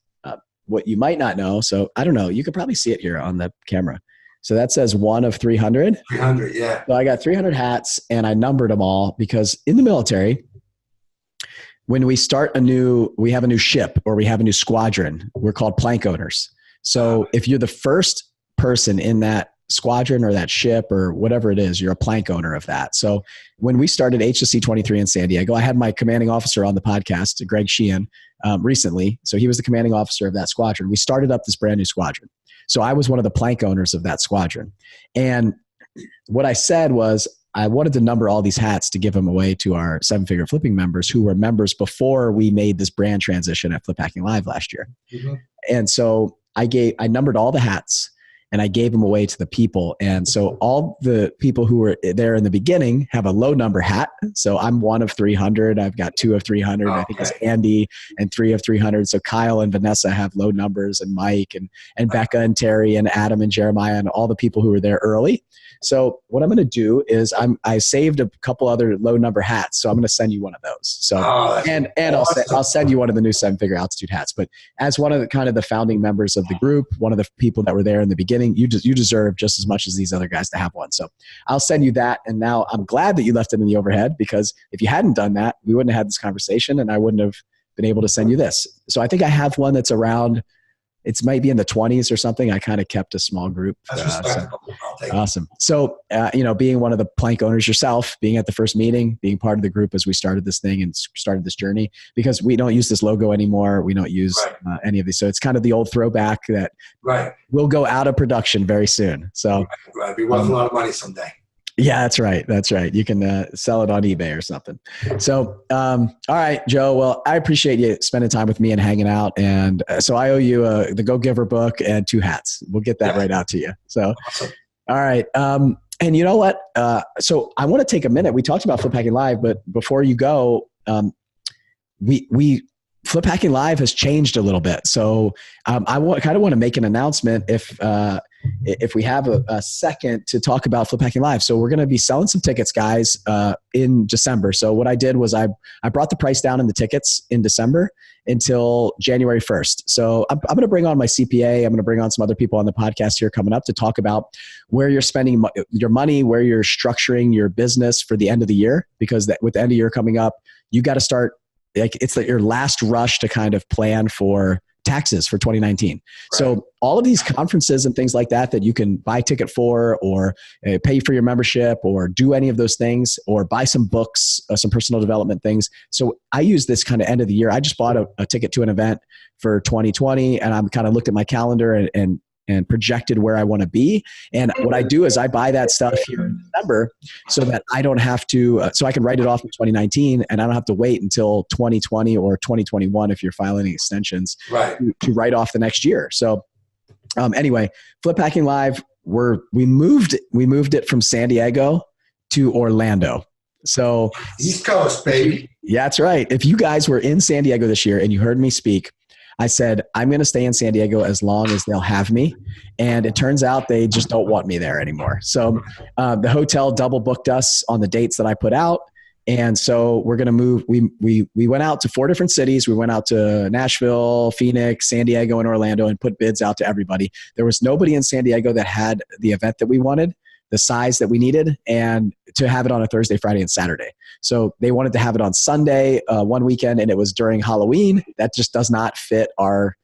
what you might not know, so I don't know, you could probably see it here on the camera. So that says 1 of 300. 300, yeah. So I got 300 hats, and I numbered them all because in the military, when we start we have a new ship or we have a new squadron, we're called plank owners. So if you're the first person in that squadron or that ship or whatever it is, you're a plank owner of that. So when we started HSC 23 in San Diego, I had my commanding officer on the podcast, Greg Sheehan, recently. So he was the commanding officer of that squadron. We started up this brand new squadron. So I was one of the plank owners of that squadron. And what I said was I wanted to number all these hats to give them away to our 7-figure flipping members who were members before we made this brand transition at Flip Hacking Live last year. Mm-hmm. And so I numbered all the hats, and I gave them away to the people. And so all the people who were there in the beginning have a low number hat. So I'm 1 of 300. I've got 2 of 300. Okay. I think it's Andy and 3 of 300. So Kyle and Vanessa have low numbers, and Mike and Becca and Terry and Adam and Jeremiah and all the people who were there early. So what I'm going to do is I saved a couple other low number hats. So I'm going to send you one of those. So, and awesome. I'll send you one of the new 7-figure altitude hats. But as one of the kind of the founding members of the group, one of the people that were there in the beginning, you deserve just as much as these other guys to have one. So I'll send you that. And now I'm glad that you left it in the overhead, because if you hadn't done that, we wouldn't have had this conversation, and I wouldn't have been able to send you this. So I think I have one that's around, it might be in the 20s or something. I kind of kept a small group. Awesome. So, being one of the plank owners yourself, being at the first meeting, being part of the group as we started this thing and started this journey, because we don't use this logo anymore. We don't use any of these. So it's kind of the old throwback that will go out of production very soon. So it'll be worth a lot of money someday. Yeah, that's right. That's right. You can sell it on eBay or something. So, all right, Joe. Well, I appreciate you spending time with me and hanging out. And so I owe you the Go Giver book and 2 hats. We'll get that right out to you. So, awesome. All right. And you know what? So I want to take a minute. We talked about Flip Hacking Live, but before you go, we Flip Hacking Live has changed a little bit. So I kind of want to make an announcement if we have a second to talk about Flip Hacking Live. So we're going to be selling some tickets, guys, in December. So what I did was I brought the price down in the tickets in December until January 1st. So I'm going to bring on my CPA. I'm going to bring on some other people on the podcast here coming up to talk about where you're spending your money, where you're structuring your business for the end of the year, because with the end of the year coming up, you got to start, it's like your last rush to kind of plan for taxes for 2019. Right. So all of these conferences and things like that you can buy a ticket for, or pay for your membership, or do any of those things, or buy some books, some personal development things. So I use this kind of end of the year. I just bought a ticket to an event for 2020, and I'm kind of looked at my calendar and projected where I want to be. And what I do is I buy that stuff here in December so that I don't have to, so I can write it off in 2019, and I don't have to wait until 2020 or 2021 if you're filing extensions to write off the next year. So anyway, Flip Hacking Live, we moved it from San Diego to Orlando. So East Coast, baby. Yeah, that's right. If you guys were in San Diego this year and you heard me speak, I said, I'm going to stay in San Diego as long as they'll have me. And it turns out they just don't want me there anymore. So the hotel double booked us on the dates that I put out. And so we're going to move. We went out to 4 different cities. We went out to Nashville, Phoenix, San Diego, and Orlando, and put bids out to everybody. There was nobody in San Diego that had the event that we wanted, the size that we needed, and to have it on a Thursday, Friday, and Saturday. So they wanted to have it on Sunday, one weekend, and it was during Halloween. That just does not fit our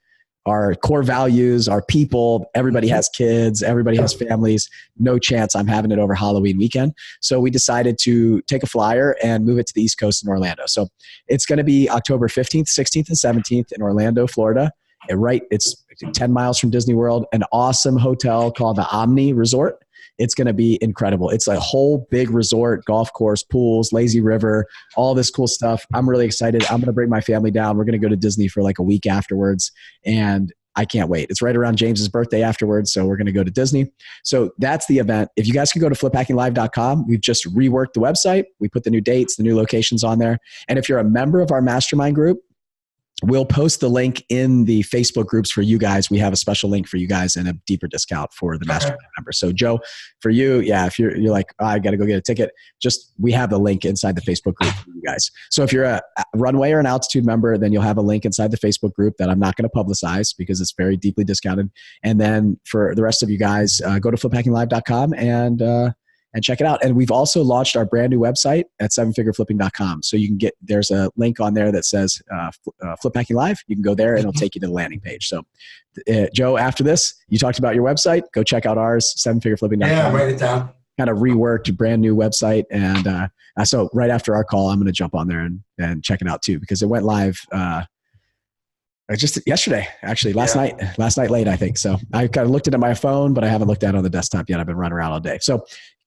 core values, our people. Everybody has kids. Everybody has families. No chance I'm having it over Halloween weekend. So we decided to take a flyer and move it to the East Coast in Orlando. So it's going to be October 15th, 16th, and 17th in Orlando, Florida. It's 10 miles from Disney World, an awesome hotel called the Omni Resort. It's going to be incredible. It's a whole big resort, golf course, pools, lazy river, all this cool stuff. I'm really excited. I'm going to bring my family down. We're going to go to Disney for like a week afterwards. And I can't wait. It's right around James's birthday afterwards. So we're going to go to Disney. So that's the event. If you guys can go to fliphackinglive.com, we've just reworked the website. We put the new dates, the new locations on there. And if you're a member of our mastermind group, we'll post the link in the Facebook groups for you guys. We have a special link for you guys and a deeper discount for the mastermind members. So Joe, for you, if you're like, I got to go get a ticket, we have the link inside the Facebook group for you guys. So if you're a runway or an altitude member, then you'll have a link inside the Facebook group that I'm not going to publicize because it's very deeply discounted. And then for the rest of you guys, go to fliphackinglive.com and check it out. And we've also launched our brand new website at sevenfigureflipping.com. So you can there's a link on there that says Flip Hacking Live. You can go there and it'll take you to the landing page. So Joe, after this, you talked about your website. Go check out ours, sevenfigureflipping.com. Yeah, write it down. Kind of reworked, brand new website. And so right after our call, I'm going to jump on there and check it out too, because it went live just yesterday, actually, last night late, I think. So I kind of looked at my phone, but I haven't looked at it on the desktop yet. I've been running around all day. So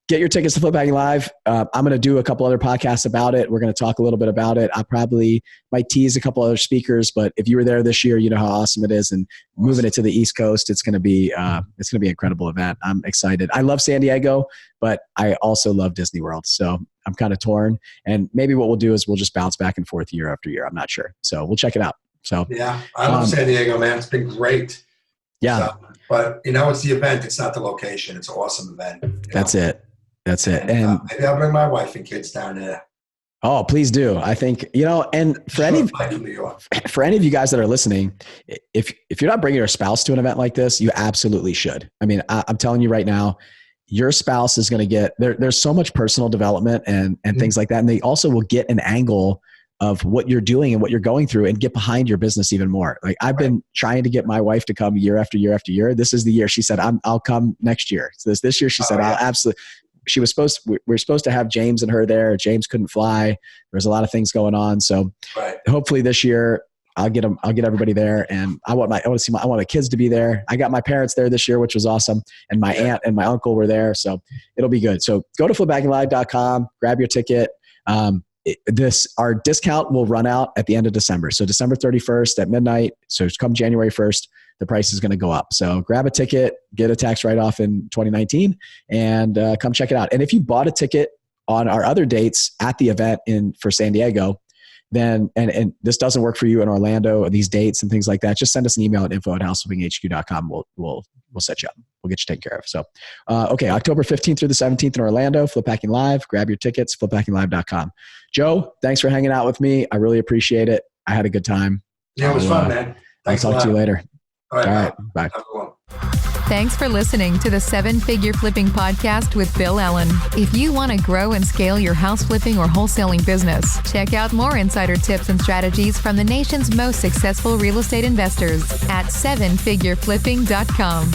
get your tickets to Flip Hacking Live. I'm going to do a couple other podcasts about it. We're going to talk a little bit about it. I probably might tease a couple other speakers, but if you were there this year, you know how awesome it is. And moving it to the East Coast, it's going to be an incredible event. I'm excited. I love San Diego, but I also love Disney World. So I'm kind of torn. And maybe what we'll do is we'll just bounce back and forth year after year. I'm not sure. So we'll check it out. So yeah, I love San Diego, man. It's been great. Yeah. So, but it's the event. It's not the location. It's an awesome event. That's it. And maybe I'll bring my wife and kids down there. Oh, please do. I think, and for any of you guys that are listening, if you're not bringing your spouse to an event like this, you absolutely should. I mean, I'm telling you right now, your spouse is going to get there's so much personal development and things like that. And they also will get an angle of what you're doing and what you're going through and get behind your business even more. Like I've been trying to get my wife to come year after year after year. This is the year she said, I'll come next year. So this year she said, I'll absolutely. We were supposed to have James and her there. James couldn't fly. There was a lot of things going on. So hopefully this year I'll get everybody there. And I want my kids to be there. I got my parents there this year, which was awesome. And my aunt and my uncle were there. So it'll be good. So go to fliphackinglive.com, grab your ticket. Our discount will run out at the end of December. So December 31st at midnight. So come January 1st, the price is going to go up. So grab a ticket, get a tax write-off in 2019, and come check it out. And if you bought a ticket on our other dates at the event for San Diego, then, and this doesn't work for you in Orlando, or these dates and things like that, just send us an email at info@houseflippinghq.com. We'll set you up. We'll get you taken care of. So, okay, October 15th through the 17th in Orlando, Flip Hacking Live. Grab your tickets, fliphackinglive.com. Joe, thanks for hanging out with me. I really appreciate it. I had a good time. Yeah, it was fun, man. Thanks I'll talk to you later. All right. Bye. Thanks for listening to the 7-Figure Flipping Podcast with Bill Allen. If you want to grow and scale your house flipping or wholesaling business, check out more insider tips and strategies from the nation's most successful real estate investors at 7figureflipping.com.